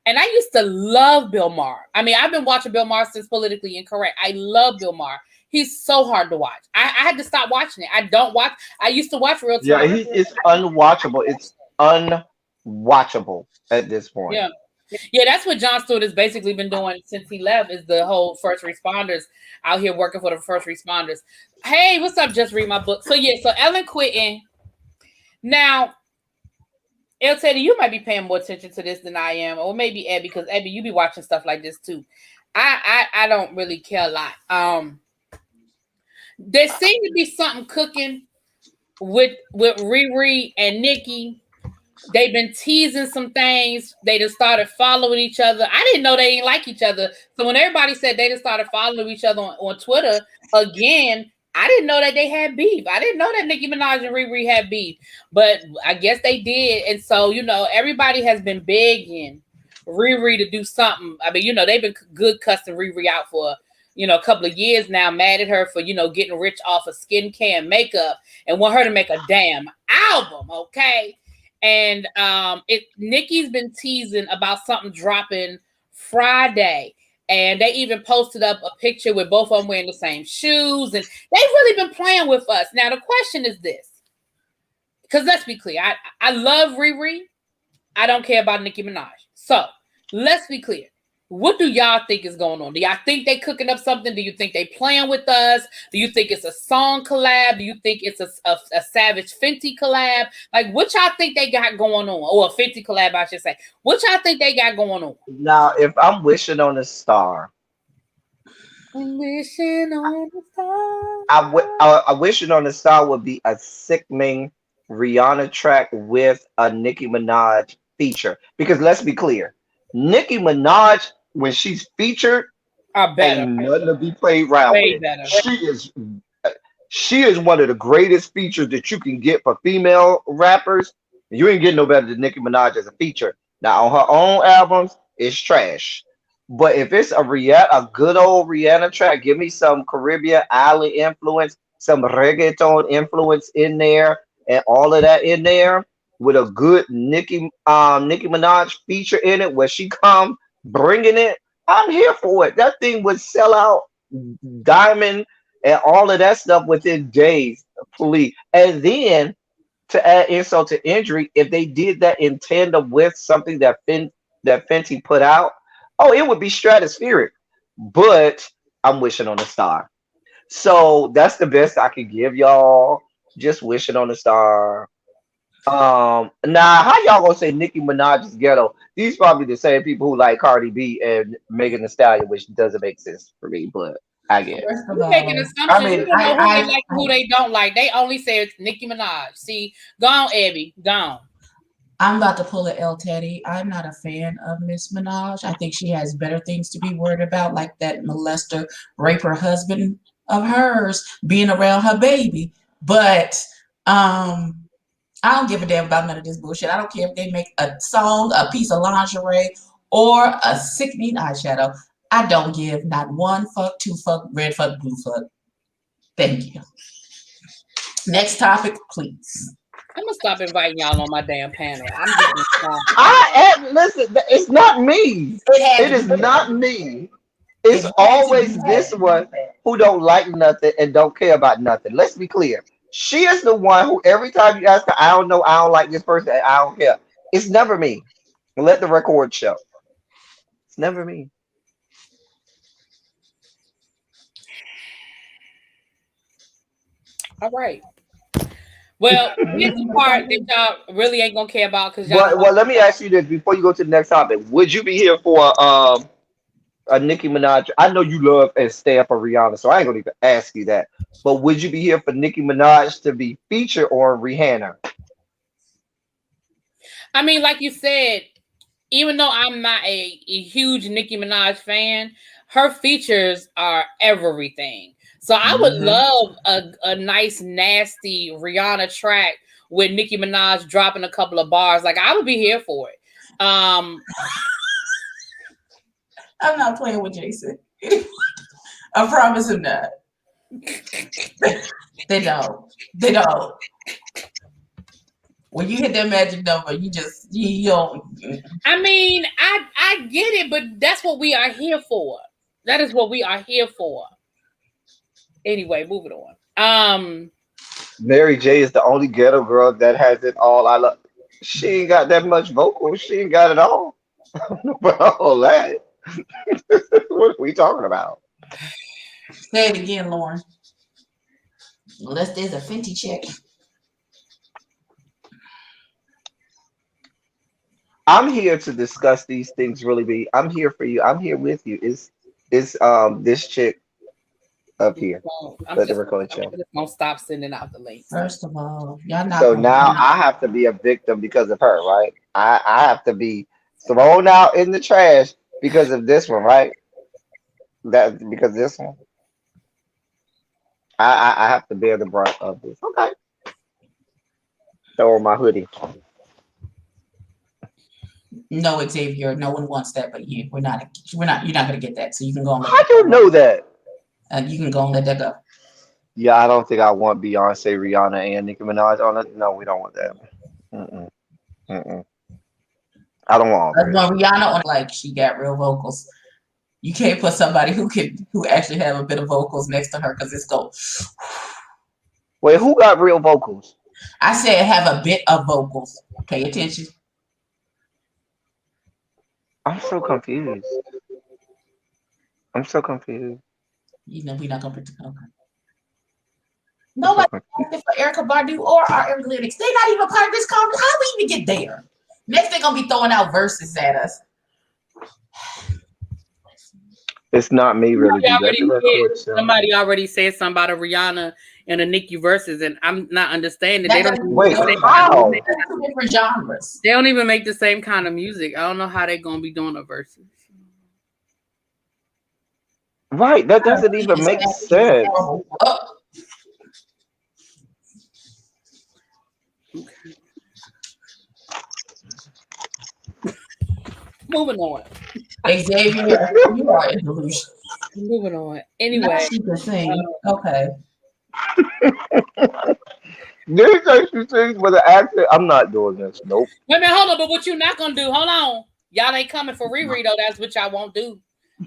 And I used to love Bill Maher. I mean, I've been watching Bill Maher since Politically Incorrect. I love Bill Maher. He's so hard to watch. I had to stop watching it. I used to watch Real Time. Yeah, it's unwatchable. It's unwatchable at this point. Yeah, that's what Jon Stewart has basically been doing since he left, is the whole first responders out here working for the first responders. Hey, what's up? Just read my book. So Ellen quitting. Now, El Teddy, you might be paying more attention to this than I am, or maybe Abby, because Abby, you be watching stuff like this too. I don't really care a lot. There seemed to be something cooking with RiRI and Nikki. They've been teasing some things. They just started following each other. I didn't know they didn't like each other. So when everybody said they just started following each other on Twitter again, I didn't know that they had beef. I didn't know that Nicki Minaj and RiRI had beef, but I guess they did. And so, everybody has been begging RiRI to do something. I mean, they've been good cussing RiRI out for, a couple of years now, mad at her for, getting rich off of skincare and makeup and want her to make a damn album. Okay. And Nikki's been teasing about something dropping Friday. And they even posted up a picture with both of them wearing the same shoes. And they've really been playing with us. Now, the question is this. Because let's be clear. I love RiRI. I don't care about Nicki Minaj. So, let's be clear. What do y'all think is going on? Do y'all think they cooking up something? Do you think they playing with us? Do you think it's a song collab? Do you think it's a Savage Fenty collab? Like, what y'all think they got going on? Or a Fenty collab, I should say. What y'all think they got going on? Now, if I'm wishing on a star, I'm wishing on a star. I wishing on a star would be a sickening Rihanna track with a Nicki Minaj feature. Because let's be clear, Nicki Minaj, when she's featured, ain't nothing to be played around with. Better. She is one of the greatest features that you can get for female rappers. You ain't getting no better than Nicki Minaj as a feature. Now on her own albums, it's trash. But if it's a good old Rihanna track, give me some Caribbean island influence, some reggaeton influence in there, and all of that in there, with a good Nicki Minaj feature in it, where she come bringing it, I'm here for it. That thing would sell out diamond and all of that stuff within days, please. And then to add insult to injury, if they did that in tandem with something that Fenty put out, it would be stratospheric. But I'm wishing on a star. So that's the best I can give y'all. Just wishing on a star. Now how y'all gonna say Nicki Minaj is ghetto? These probably the same people who like Cardi B and Megan Thee Stallion, which doesn't make sense for me, but I guess. You're making assumptions. You don't know who they like and who they don't like. They only say it's Nicki Minaj. See, go on, Abby. Go on. I'm about to pull a L Teddy. I'm not a fan of Miss Minaj. I think she has better things to be worried about, like that molester, raper husband of hers being around her baby. But I don't give a damn about none of this bullshit. I don't care if they make a song, a piece of lingerie, or a sickening eyeshadow. I don't give not one fuck, two fuck, red fuck, blue fuck. Thank you. Next topic, please. I'm gonna stop inviting y'all on my damn panel. Listen, it's not me. It is not me. It's always this one who don't like nothing and don't care about nothing. Let's be clear. She is the one who every time you ask her, I don't know, I don't like this person, I don't care. It's never me. Let the record show. It's never me. All right. Well, here's the part that y'all really ain't gonna care about because y'all. Well, let me ask you this before you go to the next topic. Would you be here for a Nicki Minaj? I know you love and stand for Rihanna, so I ain't gonna even ask you that. But would you be here for Nicki Minaj to be featured on Rihanna? I mean, like you said, even though I'm not a huge Nicki Minaj fan, her features are everything. So I would love a nice, nasty Rihanna track with Nicki Minaj dropping a couple of bars. Like I would be here for it. I'm not playing with Jason. I promise him not. They don't. When you hit that magic number, you don't. I mean, I get it, but that's what we are here for. That is what we are here for. Anyway, moving on. Mary J is the only ghetto girl that has it all. I love. She ain't got that much vocal. She ain't got it all. But all that. What are we talking about? Say it again, Lauren. Unless there's a Fenty check. I'm here to discuss these things. Really, be. I'm here for you. I'm here with you. Is this chick up here? I'm Let the just record show. gonna stop sending out the links. First of all, y'all not. So now I have to be a victim because of her, right? I have to be thrown out in the trash because of this one, right? That because this one, I have to bear the brunt of this. Okay. Throw on my hoodie. No, Xavier, no one wants that, but you're not gonna get that. So you can go on. How do you know that? You can go and let that go. Yeah, I don't think I want Beyonce, Rihanna, and Nicki Minaj on it. No, we don't want that. Mm-mm. Mm-mm. I don't want all No, Rihanna on like she got real vocals. You can't put somebody who actually have a bit of vocals next to her because it's go. Wait, who got real vocals? I said have a bit of vocals. Pay attention. I'm so confused. You know we're not gonna pretend. Okay. Nobody asked for Erykah Badu or our analytics. They're not even part of this conversation. How we even get there? Next they're gonna be throwing out verses at us. It's not me, really. Somebody already said something about a Rihanna and a Nicki verses, and I'm not understanding. They don't wait. How? Two different genres. They don't even make the same kind of music. I don't know how they're gonna be doing a verses. Right, that doesn't even make sense. Moving on. Xavier, you are in delusion. Moving on. Anyway. She can sing. Okay. Did she sing with an accent? I'm not doing this. Nope. Wait a minute, hold on. But what you not gonna do? Hold on. Y'all ain't coming for RiRI though. That's what y'all won't do.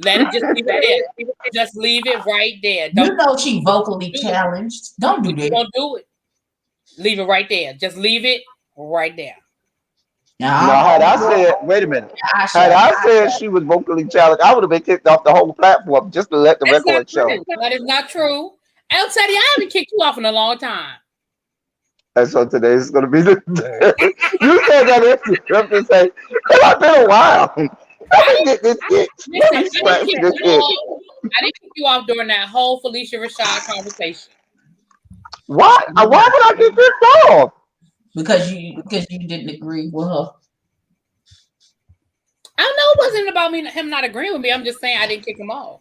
Let it just leave it there. Just leave it right there. You know she vocally challenged. Don't do that. Don't do it. Leave it right there. Just leave it right there. Now, had I said, wait a minute. Had I said she was vocally challenged, I would have been kicked off the whole platform just to let the record show. That is not true. I'll tell you, I haven't kicked you off in a long time. And so today is going to be the day. You said that to say, it's been a while. I didn't kick you off during that whole Felicia Rashad conversation. Why would I get kicked off? Because you didn't agree with her. I know it wasn't about him not agreeing with me. I'm just saying I didn't kick him off.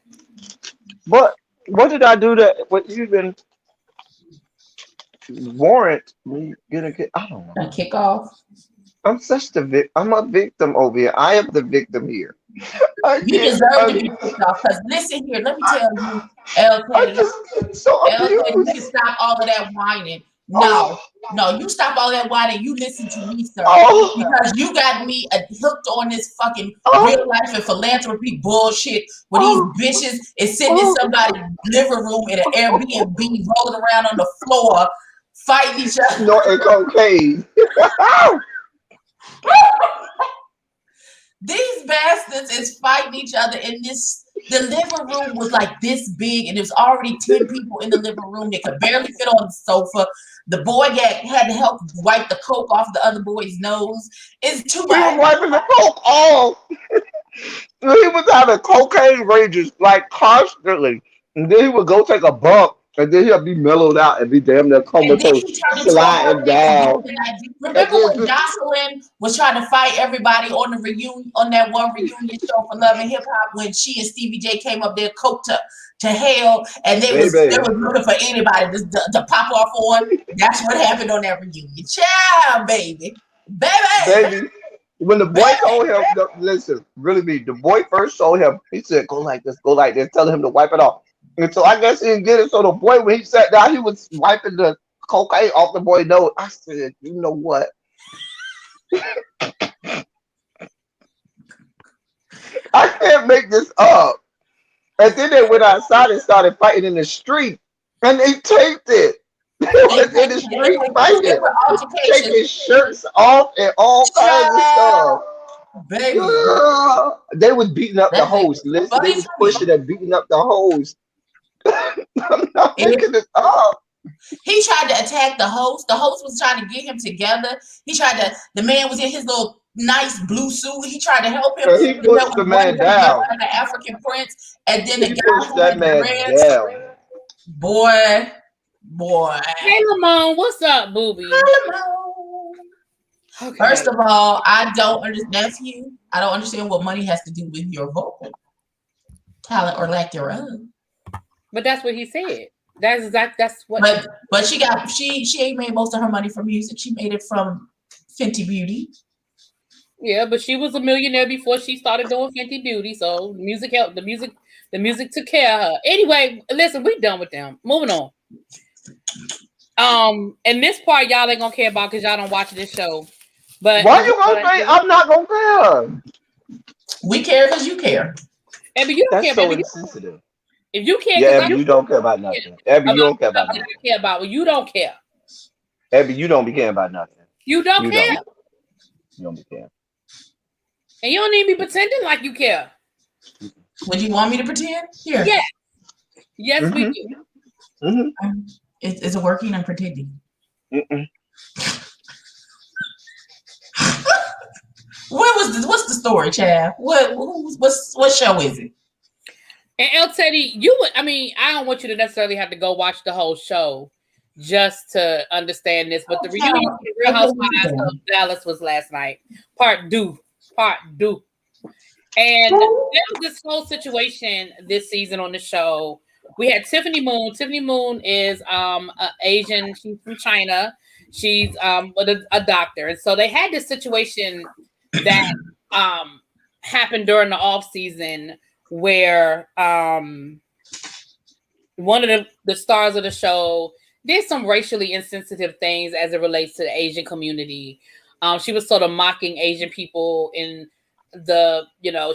But what did I do that what you been warrant me getting kicked? I don't know. A kick off. I'm I'm a victim over here. I am the victim here. You deserve to be kicked off. Because listen here, let me tell you, LK, you can stop all of that whining. No, you stop all that whining. You listen to me, sir. Because you got me hooked on this fucking real life and philanthropy bullshit where these bitches is sitting in somebody's living room in an Airbnb rolling around on the floor fighting each other. Snorting cocaine. These bastards is fighting each other in this The living room was like this big, and there was already 10 people in the living room. They could barely fit on the sofa. The boy had to help wipe the coke off the other boy's nose. It's too He was much. wiping the coke off. He was having cocaine rages like constantly. And then he would go take a bump, and then he'll be mellowed out and be damn near And then comatose, he turned into a sliding perfect down. golden idea. And Remember when then, Jocelyn was trying to fight everybody on the reunion, on that one reunion show for Love and Hip Hop, when she and Stevie J came up there coked to hell, and they was baby, looking for anybody to pop off on. That's what happened on that reunion. Child, baby. baby. When the boy told him, listen, really me, the boy first told him, he said, go like this, telling him to wipe it off. And so I guess he didn't get it. So the boy, when he sat down, he was wiping the cocaine off the boy's nose. I said, you know what? I can't make this up. And then they went outside and started fighting in the street. And they taped it. They was in the street fighting, taking shirts off and all kinds of stuff. Baby. Yeah. They was beating up the host. Listen, they was pushing and beating up the host. I'm not making this up. He tried to attack the host. The host was trying to get him together. The man was in his little nice blue suit. He tried to help him. And he pushed the man down. The African prince. And then the guy pushed that man down. Boy. Hey, Lamone, what's up, booby? Okay. First of all, I don't understand what money has to do with your vocal talent or lack thereof. But that's what he said. That's what. But she ain't made most of her money from music. She made it from Fenty Beauty. Yeah, but she was a millionaire before she started doing Fenty Beauty. So music helped. The music took care of her. Anyway, listen, we done with them. Moving on. And this part y'all ain't gonna care about because y'all don't watch this show. But why you gonna say I'm not gonna care? We care because you care. Abby, you don't That's care. so Baby. insensitive. If you care, yeah, Abby, you don't care about nothing. Abby, you don't care about nothing. I care about. Well, you don't care. Abby, you don't be caring about nothing. You don't care. You don't be caring. And you don't need me pretending like you care. Would you want me to pretend? Here. Yeah. Yes, we do. Mm-hmm. Is it working? I'm pretending. What's the story, Chad? What show is it? And El Teddy, I don't want you to necessarily have to go watch the whole show just to understand this, but the reunion of the Real Housewives of Dallas was last night. Part two. And there was this whole situation this season on the show. We had Tiffany Moon. Tiffany Moon is Asian. She's from China. She's a doctor. And so they had this situation that happened during the off season where one of the stars of the show did some racially insensitive things as it relates to the Asian community. She was sort of mocking Asian people in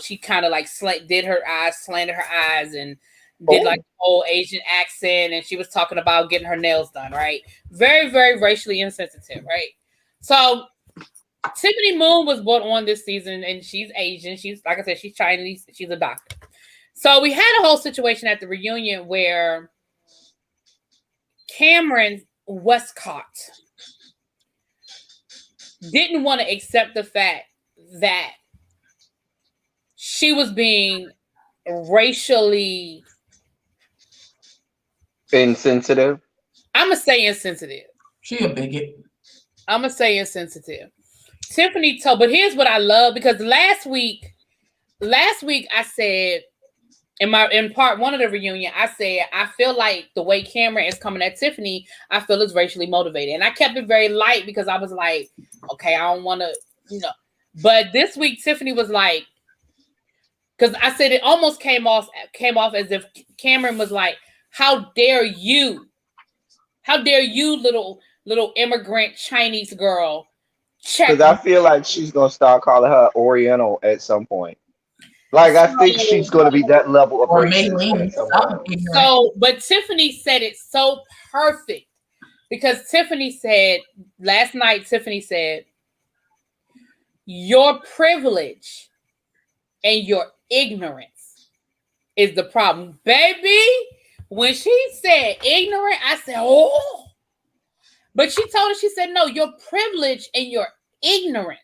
she kind of like slanted her eyes and did like the whole Asian accent, and she was talking about getting her nails done, right? Very, very racially insensitive, right? So Tiffany Moon was brought on this season, and she's Asian. She's, like I said, she's Chinese. She's a doctor. So we had a whole situation at the reunion where Cameron Westcott didn't want to accept the fact that she was being racially insensitive. I'm going to say insensitive. She a bigot. I'm going to say insensitive. Tiffany told, but here's what I love, because last week I said in part one of the reunion, I said, I feel like the way Cameron is coming at Tiffany, I feel is racially motivated. And I kept it very light because I was like, okay, I don't want to, But this week, Tiffany was like, because I said it almost came off as if Cameron was like, how dare you, little immigrant Chinese girl. Because I feel like she's going to start calling her Oriental at some point. Like, I think she's going to be that level of racism. So, but Tiffany said it so perfect, because Tiffany said, last night, your privilege and your ignorance is the problem. Baby, when she said ignorant, I said, oh. But she told her, she said, no, your privilege and your ignorance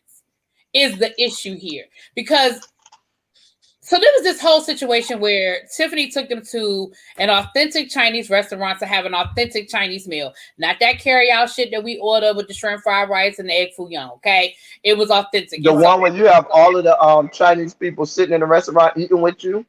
is the issue here. Because, so there was this whole situation where Tiffany took them to an authentic Chinese restaurant to have an authentic Chinese meal. Not that carry-out shit that we order with the shrimp fried rice and the egg foo young, okay? It was authentic. The one where you have all of the Chinese people sitting in the restaurant eating with you?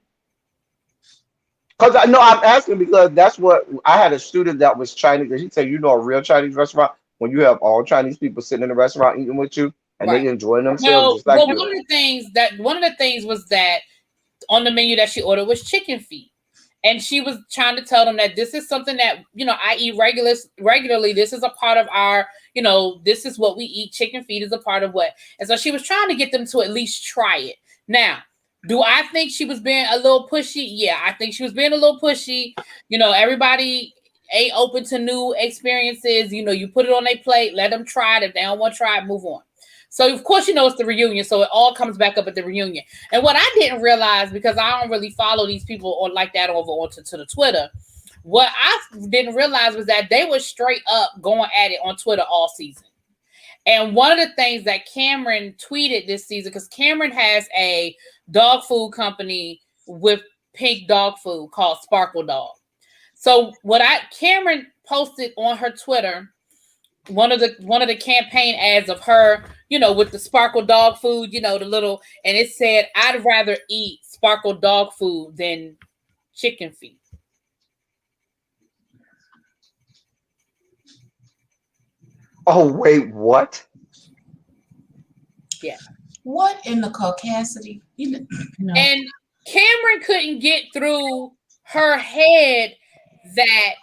Because I know I'm asking because that's what I had a student that was Chinese, and he said, you know, a real Chinese restaurant when you have all Chinese people sitting in the restaurant eating with you and they enjoying themselves just like you. One of the things was that on the menu that she ordered was chicken feet. And she was trying to tell them that this is something that, you know, I eat regularly. This is a part of our, you know, this is what we eat. Chicken feet is a part of what. And so she was trying to get them to at least try it. Now, do I think she was being a little pushy? Yeah, I think she was being a little pushy. You know, everybody ain't open to new experiences. You know, you put it on their plate, let them try it. If they don't want to try it, move on. So, of course, you know, it's the reunion. So it all comes back up at the reunion. And what I didn't realize, because I don't really follow these people on like that over onto the Twitter, what I didn't realize was that they were straight up going at it on Twitter all season. And one of the things that Cameron tweeted this season, because Cameron has a dog food company with pink dog food called Sparkle Dog. So Cameron posted on her Twitter one of the campaign ads of her, you know, with the Sparkle dog food, you know, the little, and it said, I'd rather eat Sparkle dog food than chicken feet. Oh, wait, what? Yeah. What in the caucasity? You know. And Cameron couldn't get through her head that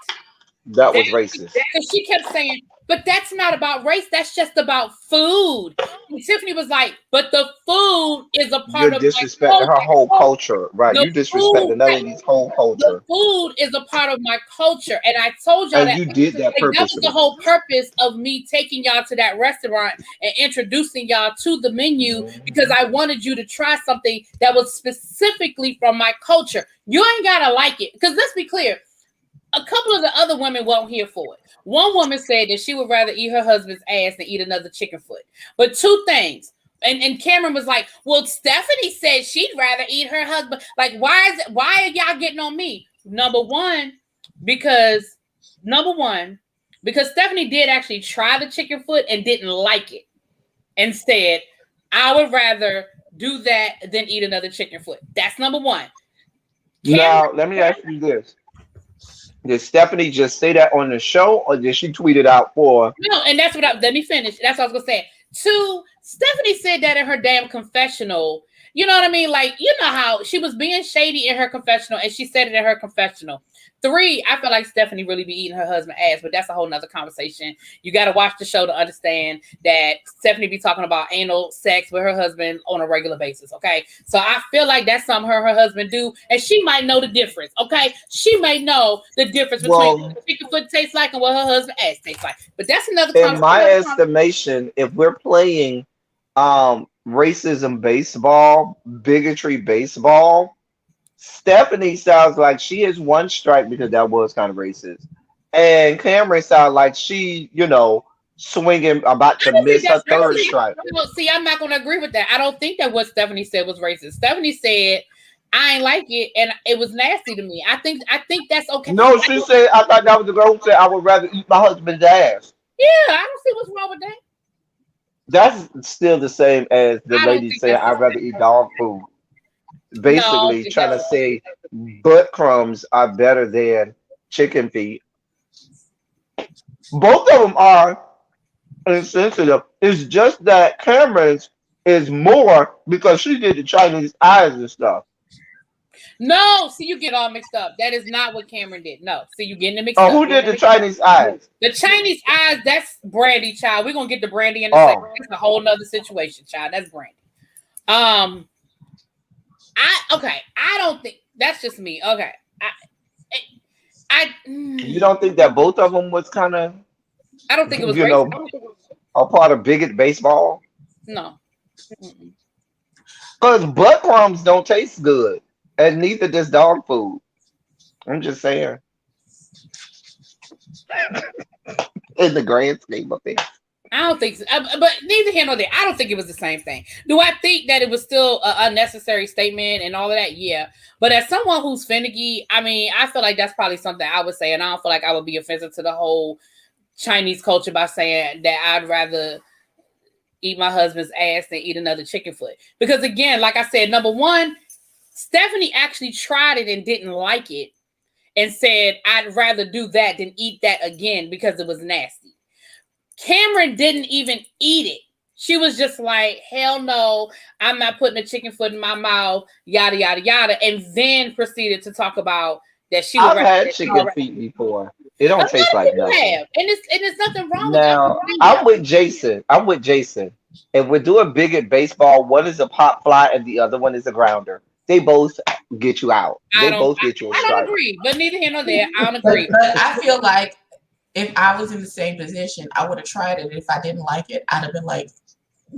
was racist. Because she kept saying, but that's not about race. That's just about food. And Tiffany was like, but the food is a part of disrespecting her whole culture. Right. You disrespecting that lady's whole culture. The food is a part of my culture. And I told y'all that you did that purposely. That was the whole purpose of me taking y'all to that restaurant and introducing y'all to the menu, because I wanted you to try something that was specifically from my culture. You ain't gotta like it. Because let's be clear, a couple of the other women weren't here for it. One woman said that she would rather eat her husband's ass than eat another chicken foot. But two things. And Cameron was like, well, Stephanie said she'd rather eat her husband. Like, why are y'all getting on me? Number one, because Stephanie did actually try the chicken foot and didn't like it. And said, I would rather do that than eat another chicken foot. That's number one. Now, let me ask you this. Did Stephanie just say that on the show, or did she tweet it out for? No, and that's let me finish. That's what I was gonna say. Two, Stephanie said that in her damn confessional. You know what I mean? Like, you know how she was being shady in her confessional, and she said it in her confessional. Three, I feel like Stephanie really be eating her husband's ass, but that's a whole nother conversation. You got to watch the show to understand that Stephanie be talking about anal sex with her husband on a regular basis, okay? So I feel like that's something her husband do, and she might know the difference, okay? She may know the difference between what chicken foot tastes like and what her husband's ass tastes like. But that's another conversation. In my estimation, if we're playing racism baseball, bigotry baseball, Stephanie sounds like she is one strike, because that was kind of racist. And Cameron sounds like she, you know, swinging, about to miss her third strike. See, I'm not going to agree with that. I don't think that what Stephanie said was racist. Stephanie said, I ain't like it, and it was nasty to me. I think that's okay. No, she said, I thought that was the girl who said, I would rather eat my husband's ass. Yeah, I don't see what's wrong with that. That's still the same as the lady saying, I'd rather eat dog food. Basically trying to say butt crumbs are better than chicken feet. Both of them are insensitive. It's just that Cameron's is more because she did the Chinese eyes and stuff. No, see, you get all mixed up. That is not what Cameron did. No, see, you getting it mixed up. Oh, who did the Chinese eyes? The Chinese eyes, that's Brandy, child. We're gonna get to Brandy in a second. That's a whole nother situation, child. That's Brandy. I don't think that's just me. Okay. You don't think that both of them was kind of, I don't think it was, you know, a part of bigot baseball? No. Because butt crumbs don't taste good. and neither does dog food. I'm just saying, in the grand scheme of things. I don't think so. But neither here nor there. I don't think it was the same thing. Do I think that it was still an unnecessary statement and all of that? Yeah. But as someone who's finicky, I mean, I feel like that's probably something I would say, and I don't feel like I would be offensive to the whole Chinese culture by saying that I'd rather eat my husband's ass than eat another chicken foot. Because again, like I said, number one, Stephanie actually tried it and didn't like it and said, I'd rather do that than eat that again because it was nasty. Cameron didn't even eat it. She was just like, hell no, I'm not putting a chicken foot in my mouth, yada, yada, yada. And then proceeded to talk about that she I've had chicken feet before. It don't taste like nothing. And it's nothing wrong now, with that. I'm with Jason. And we're doing big at baseball. One is a pop fly and the other one is a grounder. They both get you out. They both get you a strike. I don't agree, but neither here nor there. I don't agree. But I feel like if I was in the same position, I would have tried it. If I didn't like it, I'd have been like,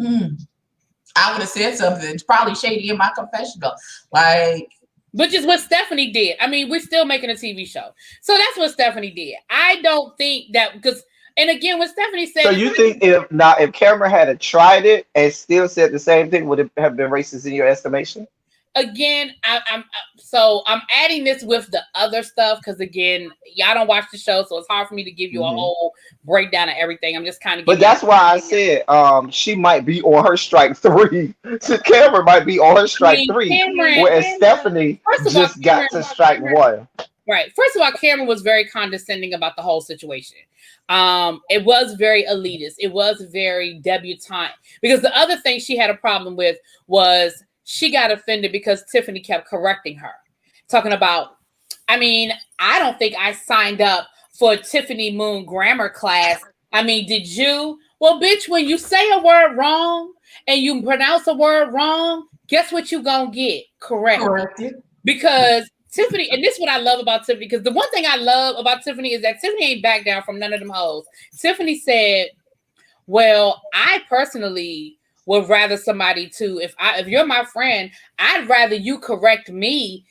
I would have said something. It's probably shady in my confessional. Like, which is what Stephanie did. I mean, we're still making a TV show. So that's what Stephanie did. I don't think that because, and again, what Stephanie said. So you think if Cameron had tried it and still said the same thing, would it have been racist in your estimation? Again, I'm adding this with the other stuff because again, y'all don't watch the show, so it's hard for me to give you a whole breakdown of everything. I'm just kind of. But that's why I said she might be on her strike 3. So Cameron might be on her strike 3, whereas Stephanie just got to strike 1. Right. First of all, Cameron was very condescending about the whole situation. It was very elitist. It was very debutante because the other thing she had a problem with was. She got offended because Tiffany kept correcting her, talking about, I mean, I don't think I signed up for a Tiffany Moon grammar class. I mean, did you? Well, bitch, when you say a word wrong and you pronounce a word wrong, guess what you gonna get? Corrected. Because Tiffany, and this is what I love about Tiffany, because the one thing I love about Tiffany is that Tiffany ain't back down from none of them hoes. Tiffany said, well, I personally would rather somebody to, if you're my friend, I'd rather you correct me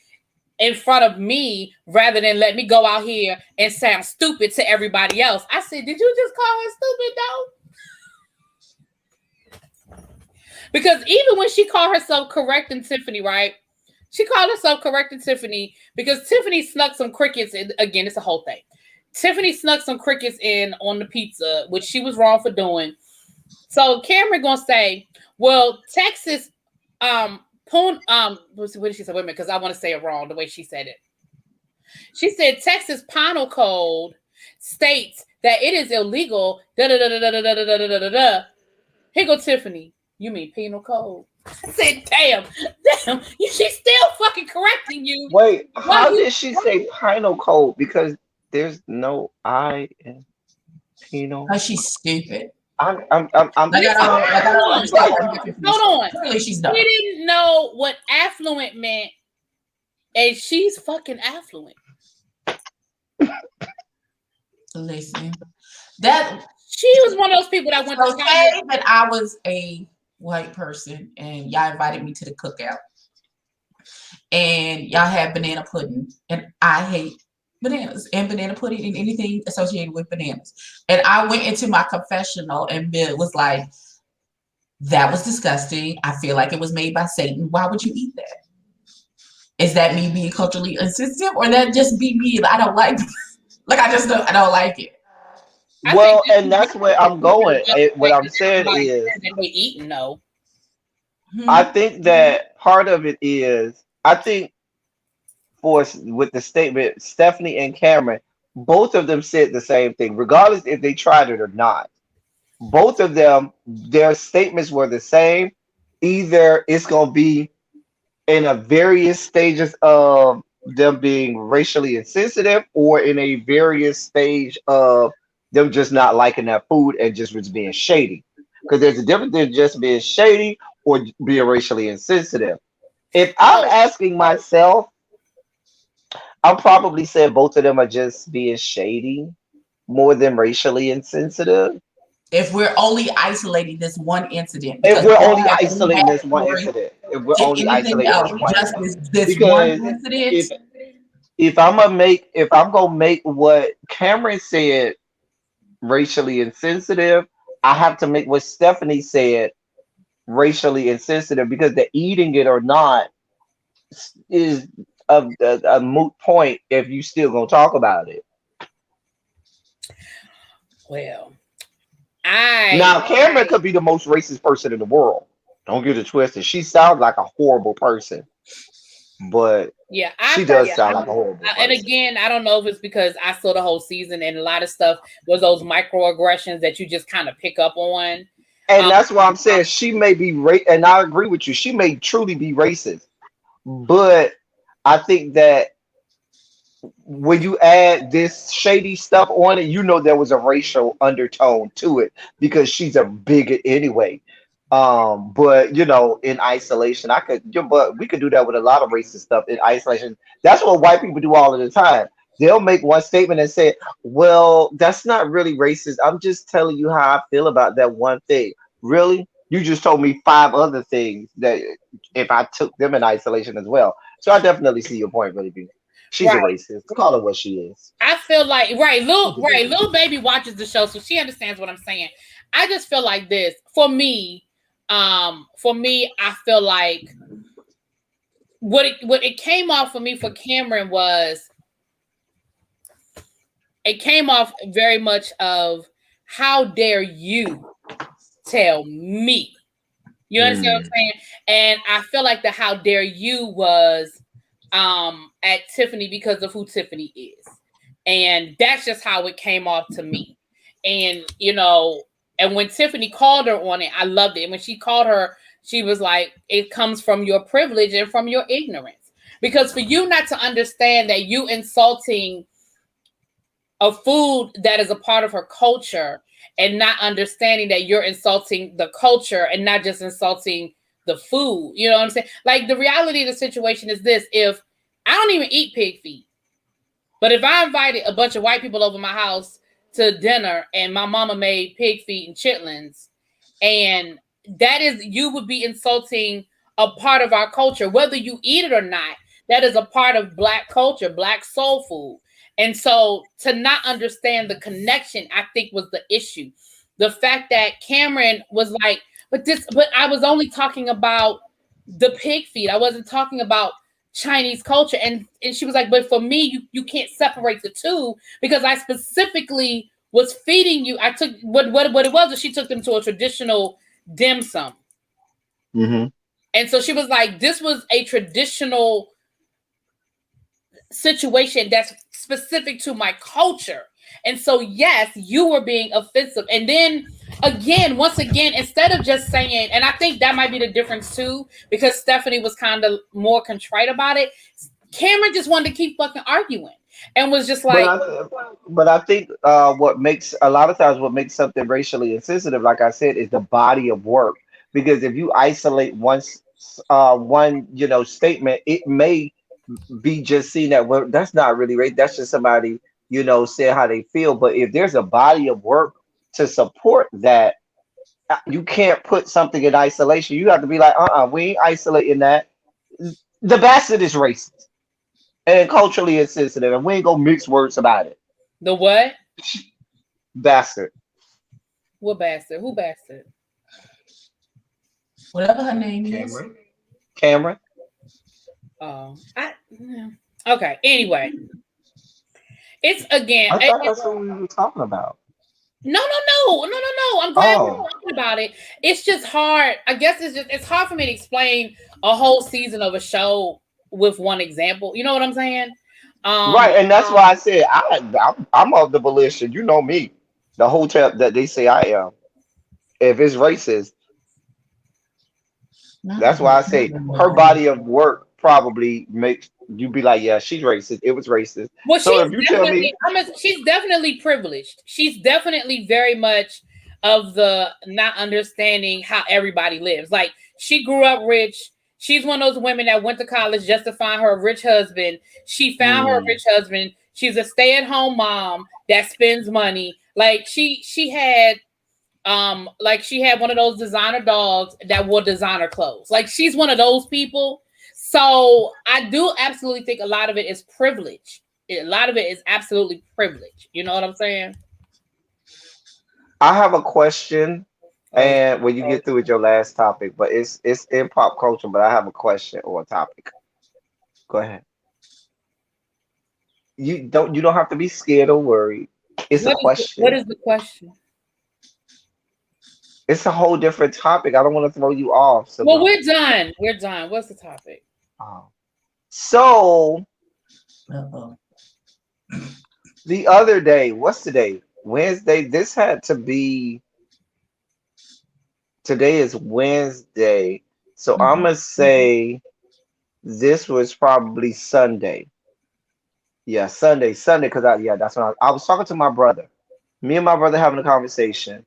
in front of me rather than let me go out here and sound stupid to everybody else. I said, did you just call her stupid though? Because even when she called herself correcting Tiffany, right? She called herself correcting Tiffany because Tiffany snuck some crickets in. Again, it's a whole thing. Tiffany snuck some crickets in on the pizza, which she was wrong for doing. So Cameron gonna say, well, Texas, what did she say? Wait a minute, because I want to say it wrong the way she said it. She said Texas Penal Code states that it is illegal. Da da da da da da da da da da da. Here go Tiffany. You mean penal code? I said, damn, she's still fucking correcting you. Wait, how did she say penal code? Because there's no I in penal. Because she's stupid. I'm hold on. Clearly she's dumb. She didn't know what affluent meant, and she's fucking affluent. Listen, that she was one of those people that went to say that I was a white person and y'all invited me to the cookout, and y'all had banana pudding, and I hate bananas and banana pudding and anything associated with bananas. And I went into my confessional and Bill was like, that was disgusting. I feel like it was made by Satan. Why would you eat that? Is that me being culturally insensitive or that just be me? I don't like it. Like, I don't like it. Well, and that's where I'm going. What I'm saying is, eating though. I think that part of it is, I think with the statement, Stephanie and Cameron, both of them said the same thing, regardless if they tried it or not. Both of them, their statements were the same. Either it's going to be in a various stages of them being racially insensitive or in a various stage of them just not liking that food and just being shady. Because there's a difference in just being shady or being racially insensitive. If I'm asking myself, I'll probably say both of them are just being shady more than racially insensitive. If we're only isolating this one incident. If we're only isolating this one incident. if we're Get only anything isolating else, this one just thing. this one Because incident. if I'm gonna make what Cameron said racially insensitive, I have to make what Stephanie said racially insensitive, because the eating it or not is a moot point if you still gonna talk about it. Well, Now Cameron could be the most racist person in the world. Don't get it twisted. She sounds like a horrible person, but yeah, she does sound like a horrible and person. again, I don't know if it's because I saw the whole season and a lot of stuff was those microaggressions that you just kind of pick up on. And that's why I'm saying she may be and I agree with you. She may truly be racist, but I think that when you add this shady stuff on it, you know there was a racial undertone to it because she's a bigot anyway. But you know, in isolation, but we could do that with a lot of racist stuff in isolation. That's what white people do all of the time. They'll make one statement and say, "Well, that's not really racist. I'm just telling you how I feel about that one thing." Really? You just told me 5 other things that if I took them in isolation as well. So I definitely see your point, really. She's a racist. Call her what she is. I feel like little baby watches the show, so she understands what I'm saying. I just feel like this for me. I feel like what it came off for me for Cameron was it came off very much of how dare you tell me. You understand what I'm saying? And I feel like the how dare you was at Tiffany because of who Tiffany is. And that's just how it came off to me. And, you know, and when Tiffany called her on it, I loved it. And when she called her, she was like, it comes from your privilege and from your ignorance. Because for you not to understand that you insulting a food that is a part of her culture and not understanding that you're insulting the culture and not just insulting the food. You know what I'm saying? Like the reality of the situation is this: if I don't even eat pig feet, but if I invited a bunch of white people over my house to dinner and my mama made pig feet and chitlins, and that is, you would be insulting a part of our culture, whether you eat it or not. That is a part of Black culture, Black soul food. And so to not understand the connection, I think was the issue. The fact that Cameron was like, but I was only talking about the pig feet. I wasn't talking about Chinese culture. And she was like, but for me, you can't separate the two because I specifically was feeding you. I took what it was she took them to a traditional dim sum. Mm-hmm. And so she was like, this was a traditional situation that's specific to my culture. And so, yes, you were being offensive. And then once again, instead of just saying, and I think that might be the difference too, because Stephanie was kind of more contrite about it. Cameron just wanted to keep fucking arguing and was just like, but I think what makes what makes something racially insensitive, like I said, is the body of work. Because if you isolate one statement, it may be just seen that, well, that's not really right. That's just somebody, saying how they feel. But if there's a body of work to support that, you can't put something in isolation. You have to be like, we ain't isolating that. The bastard is racist and culturally insensitive, and we ain't gonna mix words about it. The what? Bastard. What bastard? Who bastard? Whatever her name is. Cameron. Oh, okay. Anyway, it's again. I thought that's what we were talking about. No. I'm glad we're talking about it. It's just hard. I guess it's hard for me to explain a whole season of a show with one example. You know what I'm saying? Right, and that's why I said I'm of the volition. You know me, the hotel that they say I am. If it's racist, that's why I say her body of work probably makes you be like, yeah, she's racist. It was racist. Well, so if you tell me, she's definitely privileged. She's definitely very much of the not understanding how everybody lives. Like, she grew up rich. She's one of those women that went to college just to find her a rich husband. She found her a rich husband. She's a stay-at-home mom that spends money. Like, she had Like she had one of those designer dogs that wore designer clothes. Like she's one of those people. So I do absolutely think a lot of it is privilege. A lot of it is absolutely privilege. You know what I'm saying? I have a question, and when you get through with your last topic, but it's in pop culture, but I have a question or a topic. Go ahead. You don't have to be scared or worried. It's a What question. is the question? It's a whole different topic. I don't want to throw you off. So Well, we're done. We're done. What's the topic? So Uh-oh. the other day, what's today? Wednesday. This had to be today is Wednesday. So I'm gonna say this was probably Sunday. Yeah, Sunday, because that's when I was talking to my brother. Me and my brother having a conversation,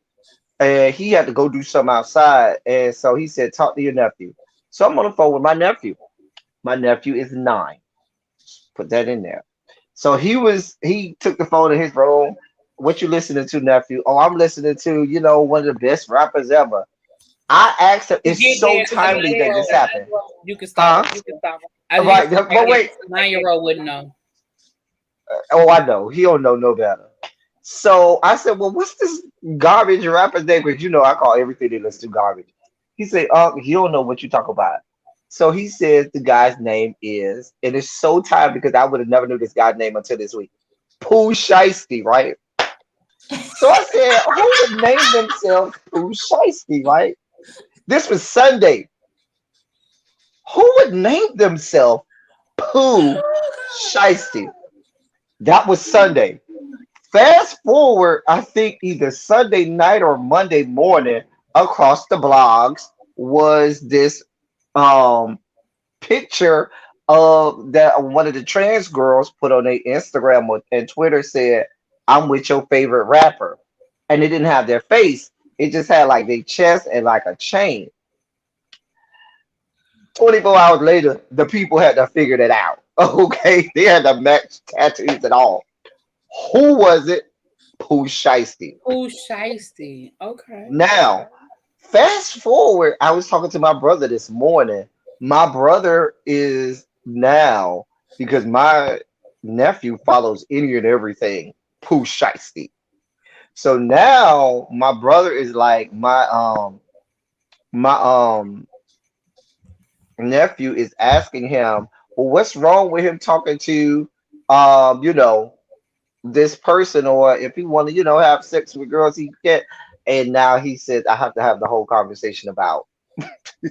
and he had to go do something outside, and so he said, "Talk to your nephew." So I'm on the phone with my nephew. My nephew is 9. Put that in there. So he took the phone in his room. What you listening to, nephew? Oh, I'm listening to, one of the best rappers ever. I asked him, it's so timely that this happened. You can stop. Huh? You can stop. Right, but wait. 9-year-old wouldn't know. Oh, I know. He don't know no better. So I said, well, what's this garbage rapper's name? Because I call everything they listen to garbage. He said, he don't know what you talk about. So he says the guy's name is, and it's so tired because I would have never knew this guy's name until this week. Pooh Shiesty, right? So I said, who would name themselves Pooh Shiesty, right? This was Sunday. Who would name themselves Pooh Shiesty? That was Sunday. Fast forward, I think either Sunday night or Monday morning, across the blogs was this picture of that one of the trans girls put on their Instagram and Twitter said, "I'm with your favorite rapper," and it didn't have their face. It just had like their chest and like a chain. 24 hours later, the people had to figure that out. Okay, they had to match tattoos and all. Who was it? Pooh Shiesty. Pooh Shiesty. Okay. Now, fast forward, I was talking to my brother this morning. My brother is now, because my nephew follows any and everything, Pooh Shiesty. So now my brother is like my nephew is asking him, well, what's wrong with him talking to this person, or if he want to, have sex with girls, he can. And now he says I have to have the whole conversation about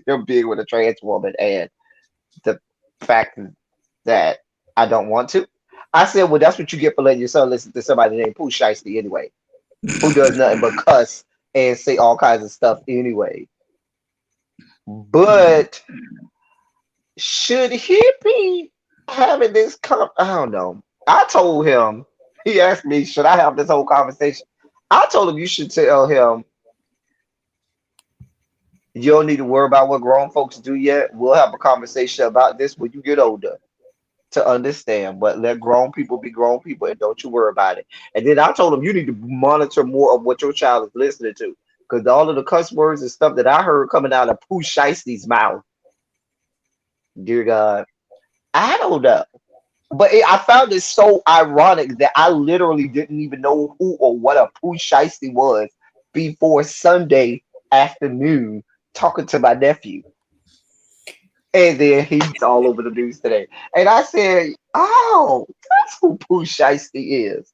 him being with a trans woman and the fact that I don't want to. I said, well, that's what you get for letting your son listen to somebody named Pooh Shiesty anyway, who does nothing but cuss and say all kinds of stuff anyway. But should he be having this I don't know. I told him, he asked me, should I have this whole conversation? I told him you should tell him you don't need to worry about what grown folks do yet. We'll have a conversation about this when you get older to understand. But let grown people be grown people and don't you worry about it. And then I told him you need to monitor more of what your child is listening to. Because all of the cuss words and stuff that I heard coming out of Pooh Shiesty's mouth, dear God, I don't know. But I found it so ironic that I literally didn't even know who or what a Pooh Shiesty was before Sunday afternoon talking to my nephew. And then he's all over the news today. And I said, oh, that's who Pooh Shiesty is.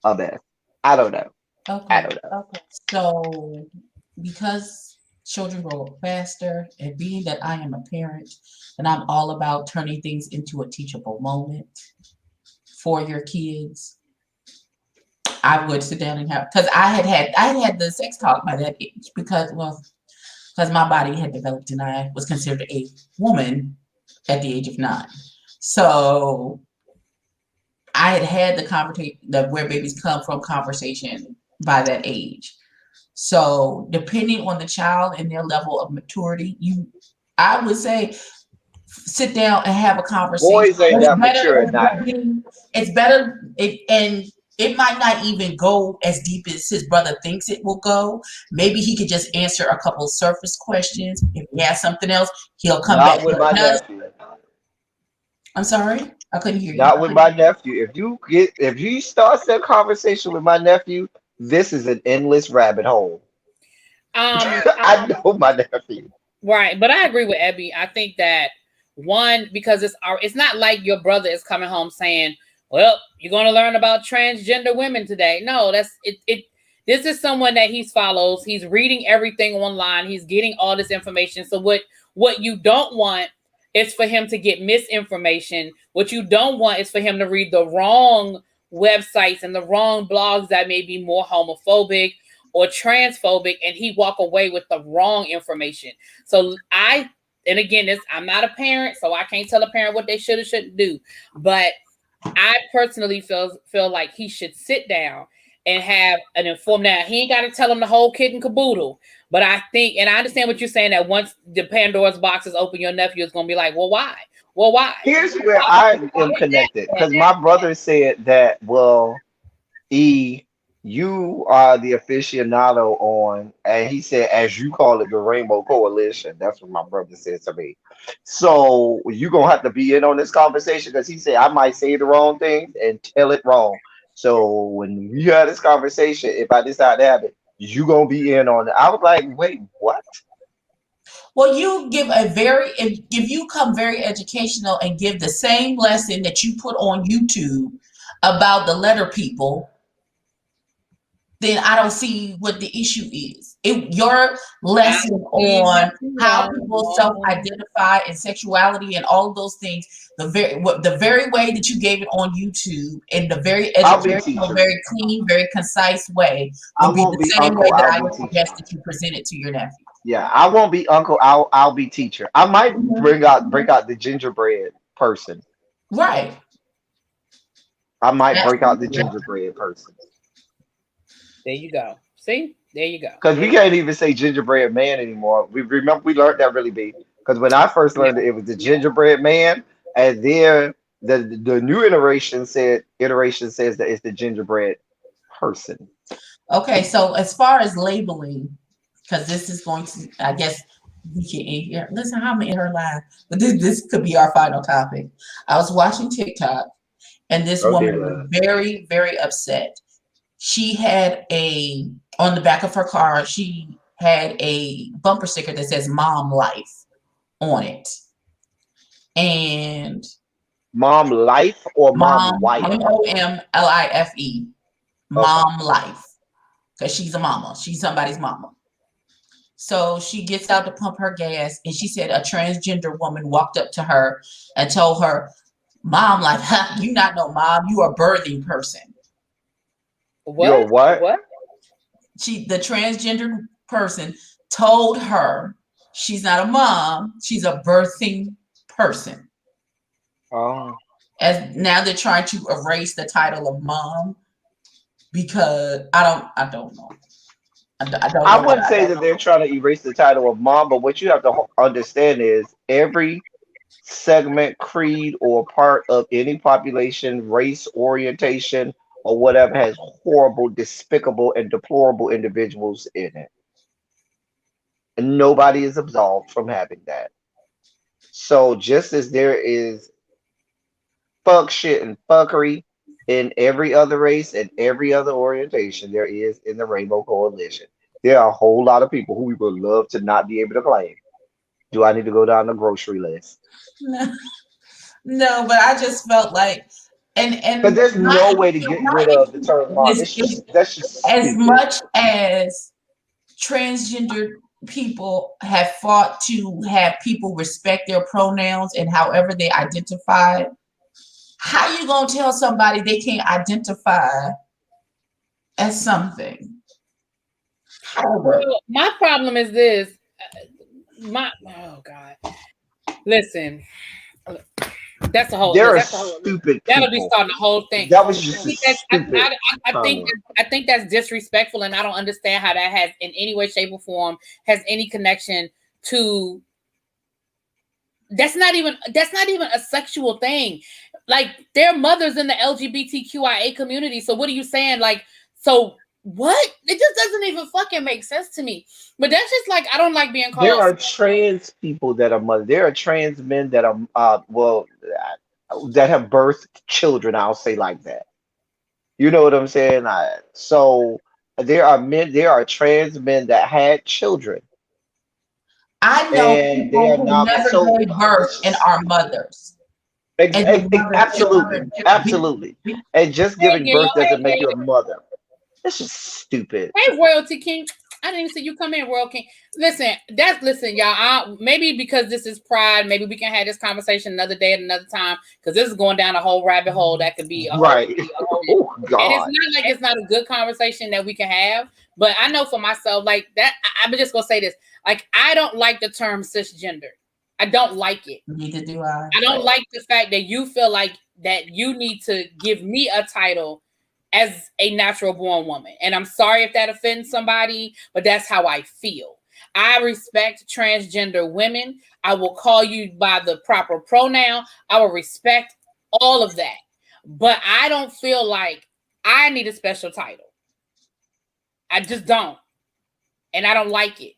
A mess. I don't know. Okay. I don't know. Okay. So because children grow up faster, and being that I am a parent and I'm all about turning things into a teachable moment for your kids, I would sit down and have, because I had the sex talk by that age because my body had developed and I was considered a woman at the age of 9. So I had the conversation, the where babies come from conversation by that age. So depending on the child and their level of maturity, I would say sit down and have a conversation. Boys ain't that mature at 9. It's better, and it might not even go as deep as his brother thinks it will go. Maybe he could just answer a couple surface questions. If he has something else, he'll come back. Not with my nephew. I'm sorry, I couldn't hear you. Not with my nephew. If you start that conversation with my nephew, this is an endless rabbit hole. I know my nephew. Right, but I agree with Abby. I think that one, because it's not like your brother is coming home saying, well, you're going to learn about transgender women today. No, that's it. This is someone that he follows. He's reading everything online. He's getting all this information. So what you don't want is for him to get misinformation. What you don't want is for him to read the wrong websites and the wrong blogs that may be more homophobic or transphobic, and he walk away with the wrong information. So and again, I'm not a parent, so I can't tell a parent what they should or shouldn't do. But I personally feel like he should sit down and have an informed. Now, he ain't got to tell him the whole kid and caboodle. But I think, and I understand what you're saying, that once the Pandora's box is open, your nephew is going to be like, well, why? Well, why? Here's where I am connected. Because my brother said that, well, you are the aficionado on, and he said, as you call it, the Rainbow Coalition. That's what my brother said to me. So you're going to have to be in on this conversation, because he said, I might say the wrong things and tell it wrong. So when we have this conversation, if I decide to have it, you going to be in on it. I was like, wait, what? Well, if you come very educational and give the same lesson that you put on YouTube about the letter people, then I don't see what the issue is. Your lesson on how people self-identify and sexuality and all of those things, the very way that you gave it on YouTube, in the very educational, very clean, very concise way, will be the same way that I would suggest that you present it to your nephew. Yeah, I won't be uncle. I'll be teacher. I might bring out the gingerbread person. Right. I might break out the gingerbread person. There you go. See? There you go. Because we can't even say gingerbread man anymore. We learned that really big. Because when I first learned it was the gingerbread man, and then the new iteration says that it's the gingerbread person. Okay, so as far as labeling, because this is going to, I guess we can end here. Listen, I'm in her live, but this could be our final topic. I was watching TikTok, and this woman was very, very upset. She had on the back of her car, she had a bumper sticker that says "Mom Life" on it. And Mom Life or Mom Wife? MOMLIFE. Mom Life. Because she's a mama. She's somebody's mama. So she gets out to pump her gas, and she said a transgender woman walked up to her and told her, "Mom Life, you not no mom, you a birthing person." What? You're what? What? The transgender person told her she's not a mom, she's a birthing person. Oh. As now they're trying to erase the title of mom, because I don't know. I wouldn't say that they're trying to erase the title of mom, but what you have to understand is every segment, creed, or part of any population, race, orientation, or whatever has horrible, despicable, and deplorable individuals in it. And nobody is absolved from having that. So just as there is fuck shit and fuckery in every other race and every other orientation, there is in the Rainbow Coalition. There are a whole lot of people who we would love to not be able to claim. Do I need to go down the grocery list? No, but I just felt like, but there's no way to get rid of the term mom. That's just as stupid. much as transgender people have fought to have people respect their pronouns and however they identify. How you gonna tell somebody they can't identify as something? Well, my problem is this. Oh God. Listen. That's a whole. Stupid. That'll be starting the whole thing. That was just I think that's disrespectful, and I don't understand how that has, in any way, shape, or form, has any connection to. That's not even a sexual thing. like their mothers in the LGBTQIA community. So what are you saying? Like, so what? It just doesn't even fucking make sense to me. But that's just like, I don't like being There called. are trans people that are mothers. There are trans men that are that have birthed children. I'll say like that. You know what I'm saying? So there are men. There are trans men that had children, I know and they people are who not. never So gave birth and are mothers. And their absolutely, mother, absolutely. And just Hey, giving Gail. birth doesn't make Hey, you a mother. This is stupid. hey, Royalty King. I didn't even see you come in, Royal King. Listen, y'all. Maybe because this is Pride, maybe we can have this conversation another day at another time, because this is going down a whole rabbit hole that could be Right. Oh and it's God. not like it's not a good conversation that we can have. But I know for myself, like that, I'm just gonna say this. Like, I don't like the term cisgender. I don't like it. Neither do I. I don't like the fact that you feel like that you need to give me a title as a natural born woman. And I'm sorry if that offends somebody, but that's how I feel. I respect transgender women. I will call you by the proper pronoun. I will respect all of that. But I don't feel like I need a special title. I just don't. And I don't like it.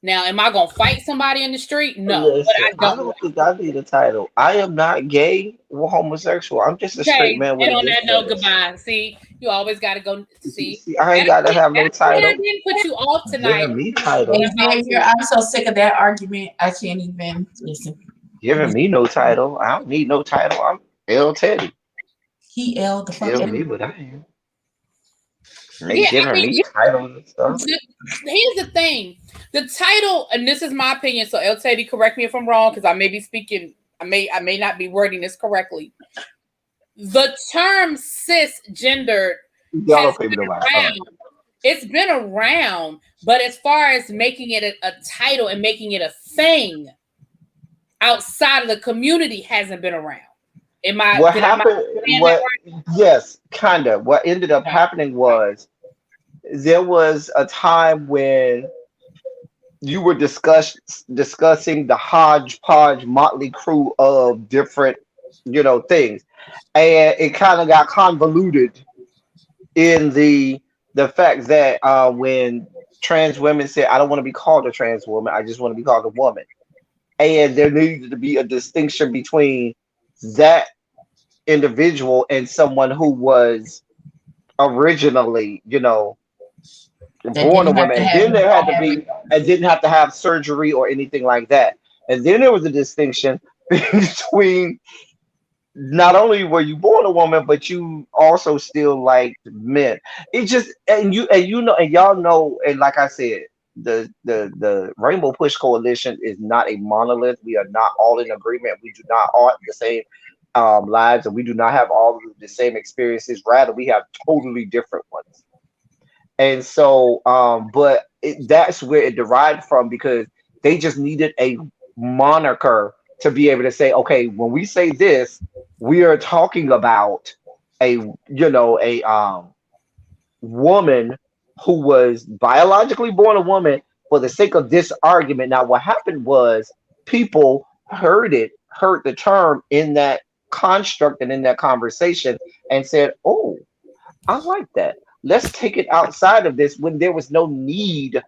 Now, am I going to fight somebody in the street? No. Listen, But I I don't. don't think I need a title. I am not gay or homosexual. I'm just a straight man with And a on dick that note, fetish. goodbye. See, you always got to go. See, I ain't got to have no title. I didn't put you off tonight. Giving me title. I'm so sick of that argument. I can't even listen. Giving me no title. I don't need no title. I'm L Teddy. He L the fuck. Tell me what I am. They Yeah, giving me titles and stuff. Here's the thing. The title, and this is my opinion, so El Teddy, correct me if I'm wrong, because I may be speaking, I may not be wording this correctly. The term cisgender has been around. It's been around, but as far as making it a title and making it a thing outside of the community hasn't been around. What happened? Yes, kinda. What ended up happening was there was a time when you were discussing the hodgepodge motley crew of different, things, and it kind of got convoluted in the fact that when trans women said, "I don't want to be called a trans woman. I just want to be called a woman," and there needed to be a distinction between that individual and someone who was originally, born a woman, and then there had to be, and didn't have to have surgery or anything like that. And then there was a distinction between not only were you born a woman, but you also still liked men. It just, and y'all know, and like I said, the Rainbow Push Coalition is not a monolith. We are not all in agreement. We do not all have the same lives, and we do not have all of the same experiences. Rather, we have totally different ones. And so, but that's where it derived from, because they just needed a moniker to be able to say, okay, when we say this, we are talking about a woman who was biologically born a woman for the sake of this argument. Now, what happened was people heard the term in that construct and in that conversation and said, oh, I like that. Let's take it outside of this, when there was no need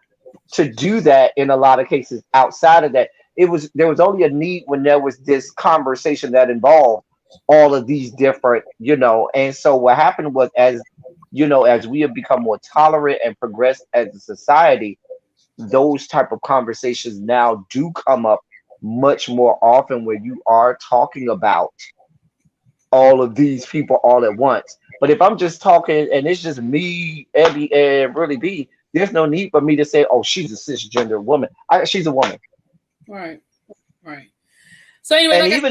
to do that. In a lot of cases outside of that, there was only a need when there was this conversation that involved all of these different, and so what happened was, as we have become more tolerant and progressed as a society, those type of conversations now do come up much more often, where you are talking about all of these people all at once. But if I'm just talking and it's just me, Abby, and ReallyB, there's no need for me to say, oh, she's a cisgender woman. She's a woman. Right. So anyway, and like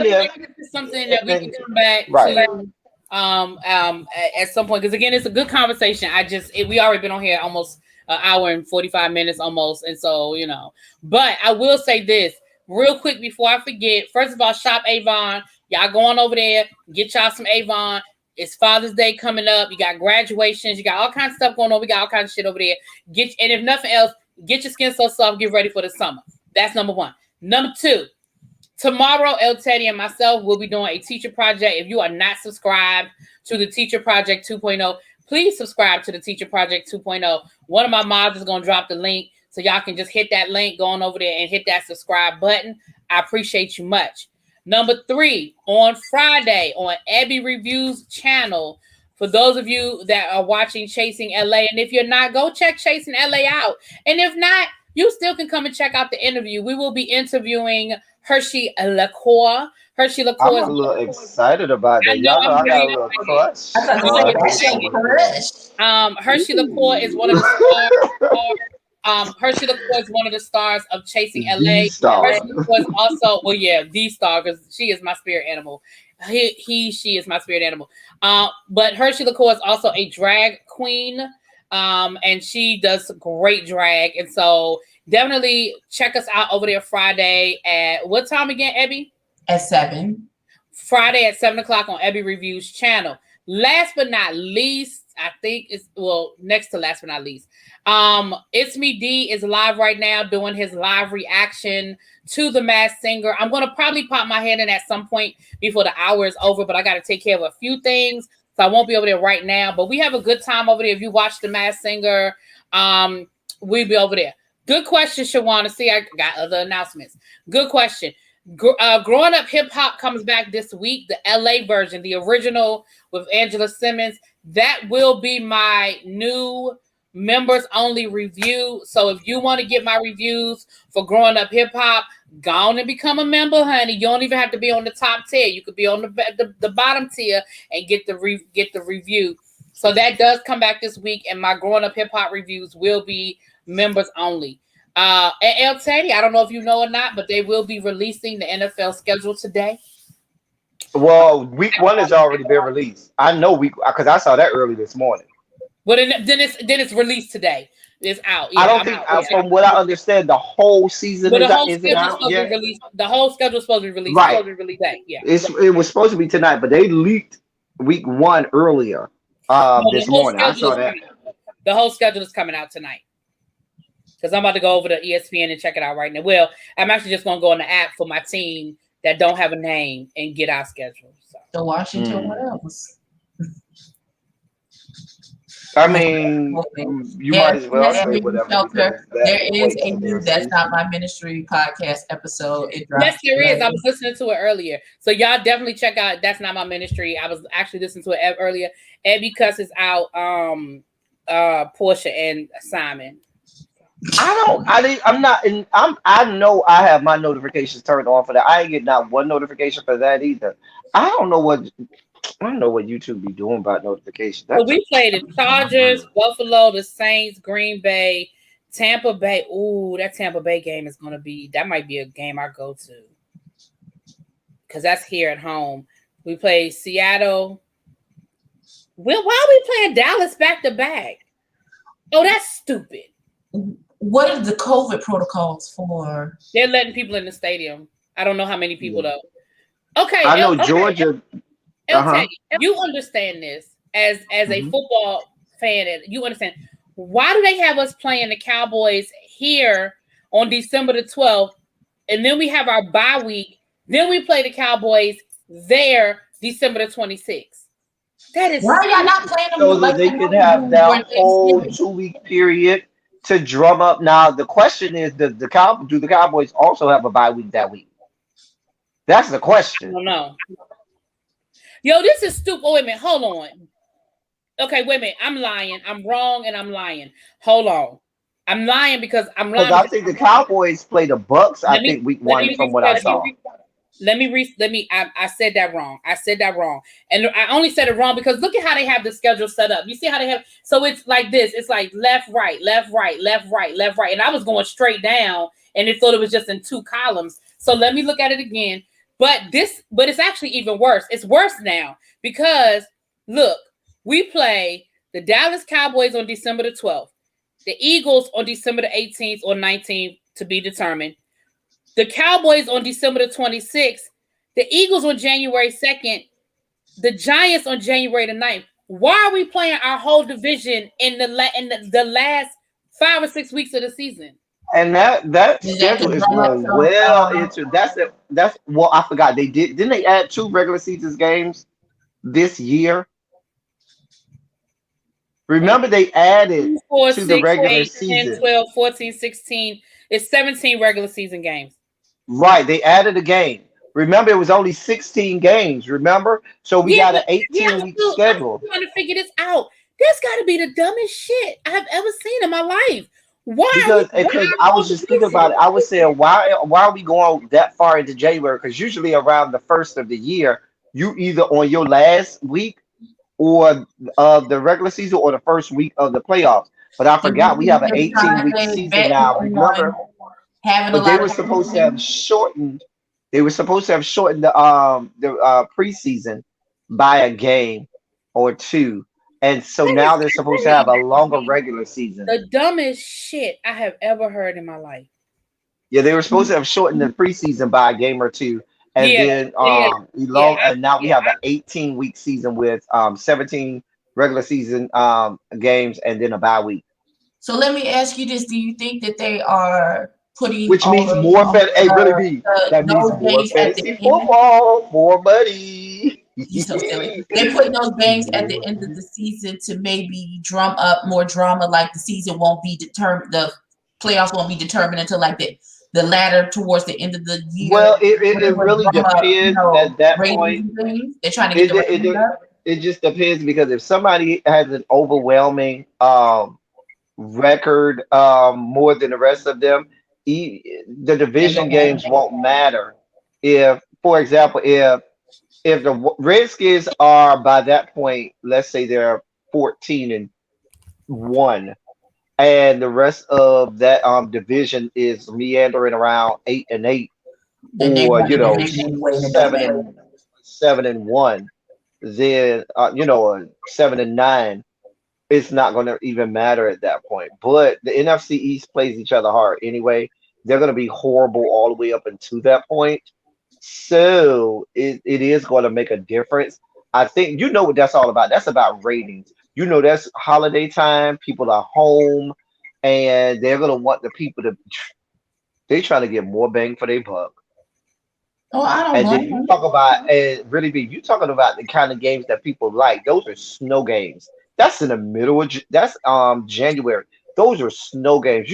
it's something that we can come back to at some point, because again, it's a good conversation. We already been on here almost an hour and 45 minutes almost, and so But I will say this real quick before I forget. First of all, shop Avon. Y'all go on over there, get y'all some Avon. It's Father's Day coming up. You got graduations. You got all kinds of stuff going on. We got all kinds of shit over there. And if nothing else, get your skin so soft. Get ready for the summer. That's number one. Number two, Tomorrow, El Teddy and myself will be doing a teacher project. If you are not subscribed to the Teacher Project 2.0, please subscribe to the Teacher Project 2.0. One of my mods is going to drop the link, so y'all can just hit that link, go on over there and hit that subscribe button. I appreciate you much. Number 3, on Friday on Abby Reviews channel, for those of you that are watching Chasing LA, and if you're not, go check Chasing LA out. And if not, you still can come and check out the interview. We will be interviewing Hershey LaCour. Hershey LaCour. I'm a little excited about that. Y'all know I got a little crush. Hershey LaCour is one of the stars. Hershey LaCour is one of the stars of Chasing LA. Hershey was also, the star, because she is my spirit animal. She is my spirit animal. But Hershey LaCour is also a drag queen. And she does great drag. And so definitely check us out over there Friday at what time again, Abby? At 7. Friday at 7 o'clock on Abby Reviews channel. Last but not least, I think next to last but not least. It's Me D is live right now doing his live reaction to The Masked Singer. I'm going to probably pop my head in at some point before the hour is over, but I got to take care of a few things. So I won't be over there right now, but we have a good time over there. If you watch The Masked Singer, we'll be over there. Good question, Shawana. See, I got other announcements. Good question. Growing Up Hip Hop comes back this week, the LA version, the original with Angela Simmons. That will be my new members only review. So if you want to get my reviews for Growing Up Hip Hop, go on and become a member, honey. You don't even have to be on the top tier. You could be on the bottom tier and get the review. So that does come back this week, and my Growing Up Hip Hop reviews will be members only. And El Teddy, I don't know if you know or not, but they will be releasing the NFL schedule today. Well, week 1 has already been released. I know because I saw that early this morning. Well, then it's released today. It's out. Yeah, I don't think, from what I understand, the whole season isn't out yet. The whole schedule is supposed to be released. Right. Supposed to be released today. Yeah. It was supposed to be tonight, but they leaked week 1 earlier this morning. I saw that. The whole schedule is coming out tonight. Because I'm about to go over to ESPN and check it out right now. Well, I'm actually just going to go on the app for my team that don't have a name and get our schedule. So. The Washington, what else? I mean, you might as well say whatever. There is a new That's Not My Ministry podcast episode. It drops. Yes, there is. I was listening to it earlier. So y'all definitely check out That's Not My Ministry. I was actually listening to it earlier. Abby cusses out Portia and Simon. I know I have my notifications turned on for that. I ain't getting not one notification for that either. I don't know what YouTube be doing about notifications. So we play the Chargers, Buffalo, the Saints, Green Bay, Tampa Bay. Ooh, that Tampa Bay game is that might be a game I go to. Because that's here at home. We play Seattle. Why are we playing Dallas back to back? Oh, that's stupid. What are the COVID protocols for? They're letting people in the stadium. I don't know how many people though. Okay. I know Georgia. You understand this as a football fan, and you understand why do they have us playing the Cowboys here on December the 12th, and then we have our bye week, then we play the Cowboys there December the 26th. That is why are y'all not playing them so that they could have that whole 2-week period to drum up. Now the question is, do the Cowboys also have a bye week that week? That's the question. I don't know. Yo, this is stupid. Oh, wait a minute. Hold on. Okay, wait a minute. I'm lying. I'm wrong and I'm lying. Hold on. I'm lying because I'm lying. I think the Cowboys play the Bucks. I think week 1 from what I saw. I said that wrong. And I only said it wrong because look at how they have the schedule set up. You see how they have, so it's like this. It's like left, right, left, right, left, right, left, right. And I was going straight down and it thought it was just in 2 columns. So let me look at it again. But it's actually even worse. It's worse now because look, we play the Dallas Cowboys on December the 12th, the Eagles on December the 18th or 19th to be determined, the Cowboys on December the 26th, the Eagles on January 2nd, the Giants on January the 9th. Why are we playing our whole division in the last 5 or 6 weeks of the season? And that Is that the schedule is drum up going some? well into that's well, I forgot didn't they add 2 regular season games this year? Remember they added 4, to the 6, regular 8, 10, season. 12, 14, 16. It's 17 regular season games. Right, they added a game. Remember, it was only 16 games, remember? So we Yeah, got an but 18-week I'm schedule. trying to figure this out. This got to be the dumbest shit I've ever seen in my life. Why Because are I we was just thinking about it. I was saying, why are we going that far into January? Because usually around the first of the year, you either on your last week or of the regular season or the first week of the playoffs. But I Do you forgot we have think an they're trying 18-week to season bet now. more Remember? on having a But they lot were of supposed to have shortened. They were supposed to have shortened the preseason by a game or two, and so That now is they're supposed to have a longer crazy. regular season. The dumbest shit I have ever heard in my life. Yeah, they were supposed to have shortened the preseason by a game or two, and Yeah, then yeah, yeah. and now we have an 18-week season with 17 regular season games and then a bye week. So let me ask you this: do you think that they are putting Which all means of more Hey, really be that means those more games at the fantasy end? football, more money. You so silly. They put those games at the end of the season to maybe drum up more drama. Like the season won't be determined, the playoffs won't be determined until like the latter towards the end of the year. Well, it really Drum up, depends at that ratings point. and things. They're trying to get It the it ratings it, up. it just depends because if somebody has an overwhelming record more than the rest of them, the They division don't matter. games won't matter. If, for example, if the Redskins are by that point, let's say they're 14-1, and the rest of that division is meandering around 8-8, Then they or won the division anyway, and it don't seven matter. and 7-1, then 7-9, it's not going to even matter at that point. But the NFC East plays each other hard anyway. They're going to be horrible all the way up until that point. So it is going to make a difference. I think you know what that's all about. That's about ratings. That's holiday time. People are home, and they're going to want the people to. They trying to get more bang for their buck. Oh, I don't And then you blame talk about, and really be you talking about the kind of games that people like. Those are snow games. That's in the middle of that's January. Those are snow games.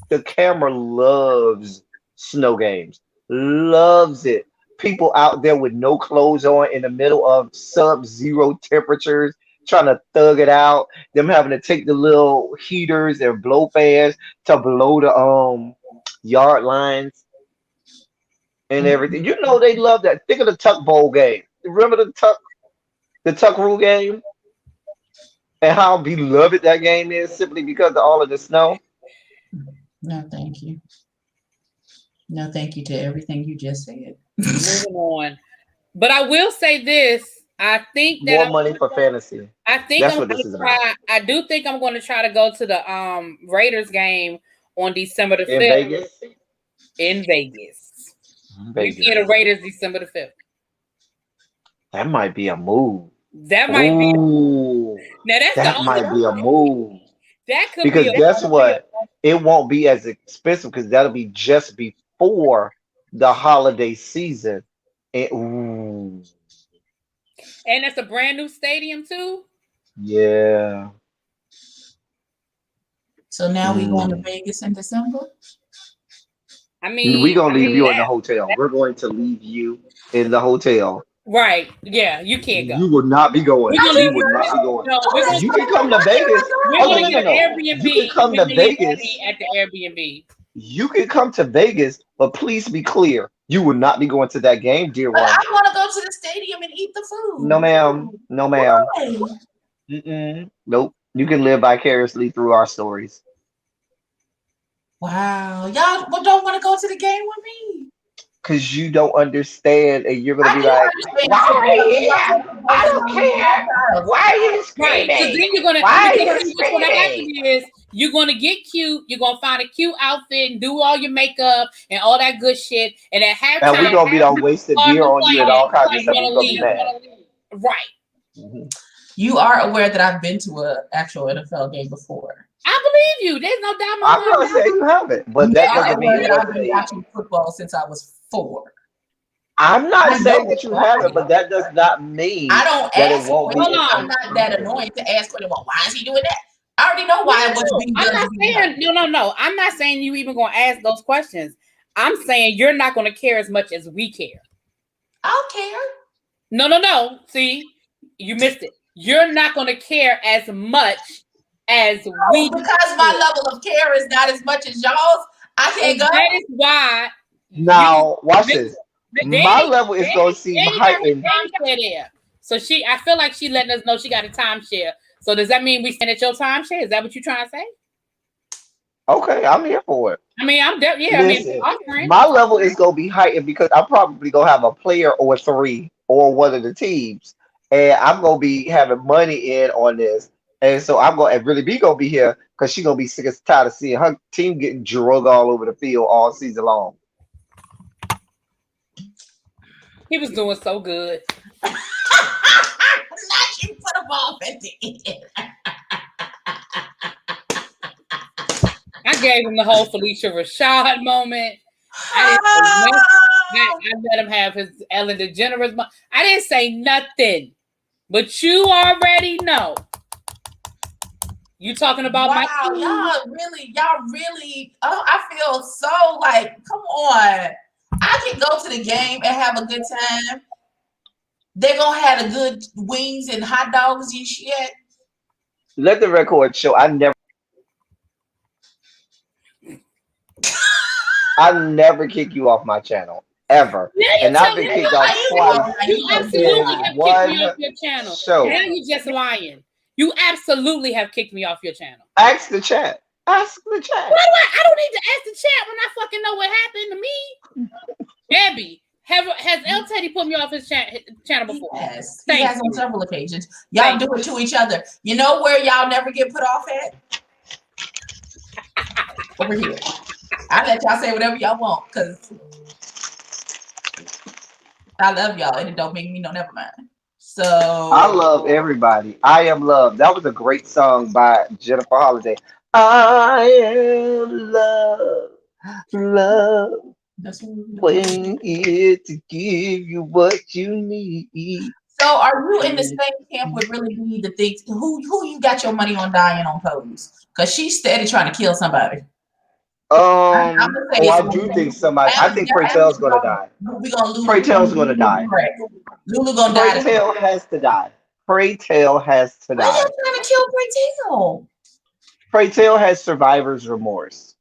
The camera loves snow games. Loves it. People out there with no clothes on in the middle of sub-zero temperatures trying to thug it out. Them having to take the little heaters and blow fans to blow the yard lines and you. everything. They love that. Think of the Tuck Bowl game. Remember the Tuck Rule game and how beloved that game is simply because of all of the snow. No, thank you. No, thank you to everything you just said. Moving on. But I will say this. I think that More money for fantasy. I think That's I'm what going this is to about. try. I do think I'm going to try to go to the Raiders game on December the 5th In Vegas. in Vegas. Vegas. We get the Raiders December the 5th. That might be a move. That might be. Ooh, Now that's that might be a move. That could Because be a, guess what? It won't be as expensive because that'll be just before the holiday season. Ooh, and it's a brand new stadium too. yeah. So now we going to Vegas in December? I mean, We're gonna leave you in the hotel. We're going to leave you in the hotel. Right. Yeah, you can't go. You will not be going. We're gonna You would not be going. No, You can come to Vegas. we're Oh, gonna no, get no, an no. Airbnb. You can come We're to gonna get Vegas. money at the Airbnb. You can come to Vegas, but please be clear. You will not be going to that game, dear But one. I want to go to the stadium and eat the food. No, ma'am. No, ma'am. Why? Nope. You can live vicariously through our stories. Wow. Y'all don't want to go to the game with me? Because you don't understand, and you're going to be do like, understand. why are you here? I don't care. Why are you Right. screaming? So then you're gonna Why are you what's gonna happen screaming? is you're gonna get cute, you're gonna find a cute outfit and do all your makeup and all that good shit. And at halftime, And we're going to be on wasted beer on you and all kinds of stuff. You're going to be mad. Right. Mhm. You are aware that I've been to an actual NFL game before. I believe you. There's no doubt in my I'm not mind. saying you haven't, but that doesn't mean that I've been anything. watching football since I was 4. I'm not I saying know that you why. haven't, but that does not mean I don't that ask it won't be. questions. I'm not that annoying to ask questions. Well, why is he doing that? I already know why it was being done. I'm not saying no. I'm not saying you even gonna ask those questions. I'm saying you're not gonna care as much as we care. I'll care. No. See, you missed it. You're not gonna care as much as we because my level of care is not as much as y'all's. I can't go. That is why. Now, watch this. My level is going to seem heightened. So I feel like she letting us know she got a timeshare. So does that mean we stand at your timeshare? Is that what you're trying to say? Okay, I'm here for it. I mean, Listen, my level is going to be heightened because I'm probably going to have a player or 3 or one of the teams, and I'm going to be having money in on this. And so I'm going to really be going to be here because she's going to be sick and tired of seeing her team getting drug all over the field all season long. He was doing so good. Not you put him off at the end. I gave him the whole Felicia Rashad moment. I let him have his Ellen DeGeneres moment. I didn't say nothing, but you already know. You talking about my team? Y'all really. Oh, I feel so like, come on. I can go to the game and have a good time. They're gonna have the good wings and hot dogs and shit. Let the record show I never kick you off my channel ever, and I've been kicked off twice. You absolutely have kicked me off your channel. Show. Now you just lying. You absolutely have kicked me off your channel. Ask the chat. Ask the chat. I don't need to ask the chat when I fucking know what happened to me. Abby, has El Teddy put me off his channel before? Yes, he has on several occasions. Y'all do it to each other. You know where y'all never get put off at? Over here. I let y'all say whatever y'all want because I love y'all and it don't make me no never mind. So I love everybody. I Am Love. That was a great song by Jennifer Holiday. I am love. Waiting here to give you what you need. So are you in the same camp with Really Need to think who you got your money on dying on Pose? Because she's steady trying to kill somebody. I do think somebody. I think Praytel's gonna die. We're gonna lose. Praytel's gonna die. Lulu gonna die. Praytel has to die. Praytel has to die. Why are you trying to kill Praytel? Praytel has survivor's remorse.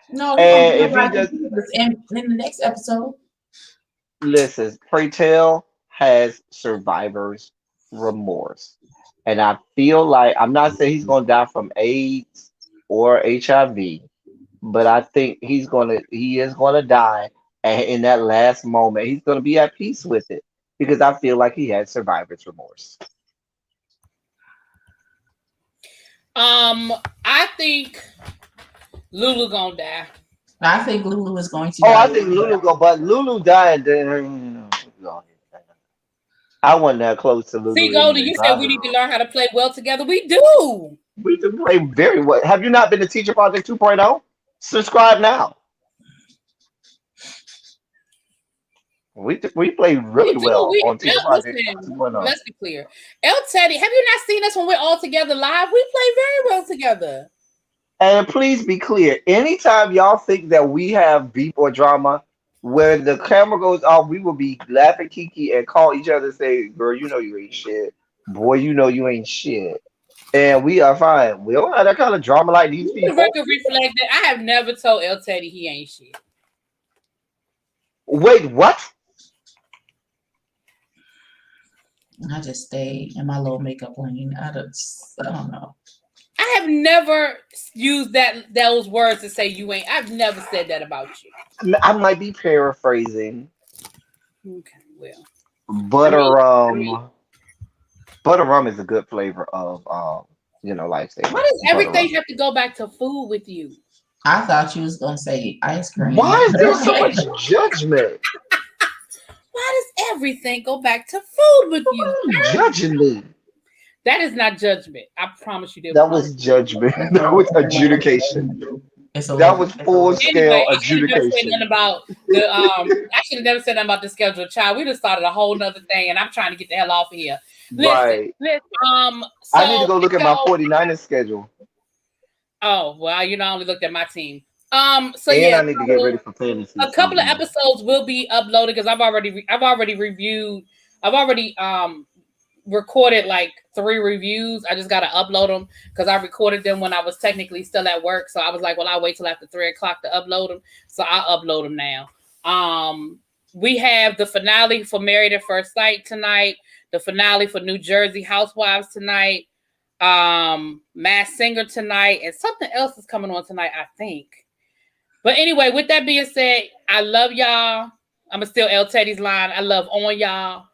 No, and if he does in the next episode. Listen, Praytel has survivor's remorse. And I feel like I'm not saying he's gonna die from AIDS or HIV, but I think he is gonna die, and in that last moment, he's gonna be at peace with it because I feel like he had survivor's remorse. I think Lulu gonna die. I think Lulu is going to die. I think Lulu but Lulu died. I wasn't that close to Lulu. See, Goldie, you said we need to learn how to play well together. We do. We do play very well. Have you not been to Teacher Project 2.0? Subscribe now. We play really well on Teacher Project 2.0. Let's be clear. El Teddy, have you not seen us when we're all together live? We play very well together. And please be clear, anytime y'all think that we have beef or drama, when the camera goes off, we will be laughing kiki and call each other and say, girl, you know you ain't shit. Boy, you know you ain't shit. And we are fine. We don't have that kind of drama like these people. The record reflect that I have never told El Teddy he ain't shit. Wait, what? I just stay in my little makeup lane. I don't know. I have never used those words to say you ain't. I've never said that about you. I might be paraphrasing. Okay, well. Butter rum is a good flavor of lifesaver. Why does everything have to go back to food with you? I thought you was gonna say ice cream. Why is there so much judgment? Why does everything go back to food with you? Judging me. That is not judgment. I promise you. That was judgment. That was adjudication. That was full scale I should have never said adjudication. nothing about the I should have never said nothing about the schedule, child. We just started a whole nother thing, and I'm trying to get the hell off of here. Listen. So I need to go look at my 49ers schedule. Oh well, I only looked at my team. So and yeah, I need to get ready for fantasy. A couple of episodes will be uploaded because I've already reviewed. I've already recorded like 3 reviews. I just got to upload them because I recorded them when I was technically still at work. So I was like, well, I'll wait till after 3:00 to upload them. So I'll upload them now. We have the finale for Married at First Sight tonight. The finale for New Jersey Housewives tonight. Masked Singer tonight, and something else is coming on tonight, I think. But anyway, with that being said, I love y'all. I'm gonna steal L Teddy's line. I love on y'all.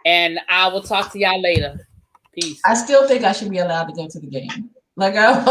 And I will talk to y'all later. Peace. I still think I should be allowed to go to the game. Like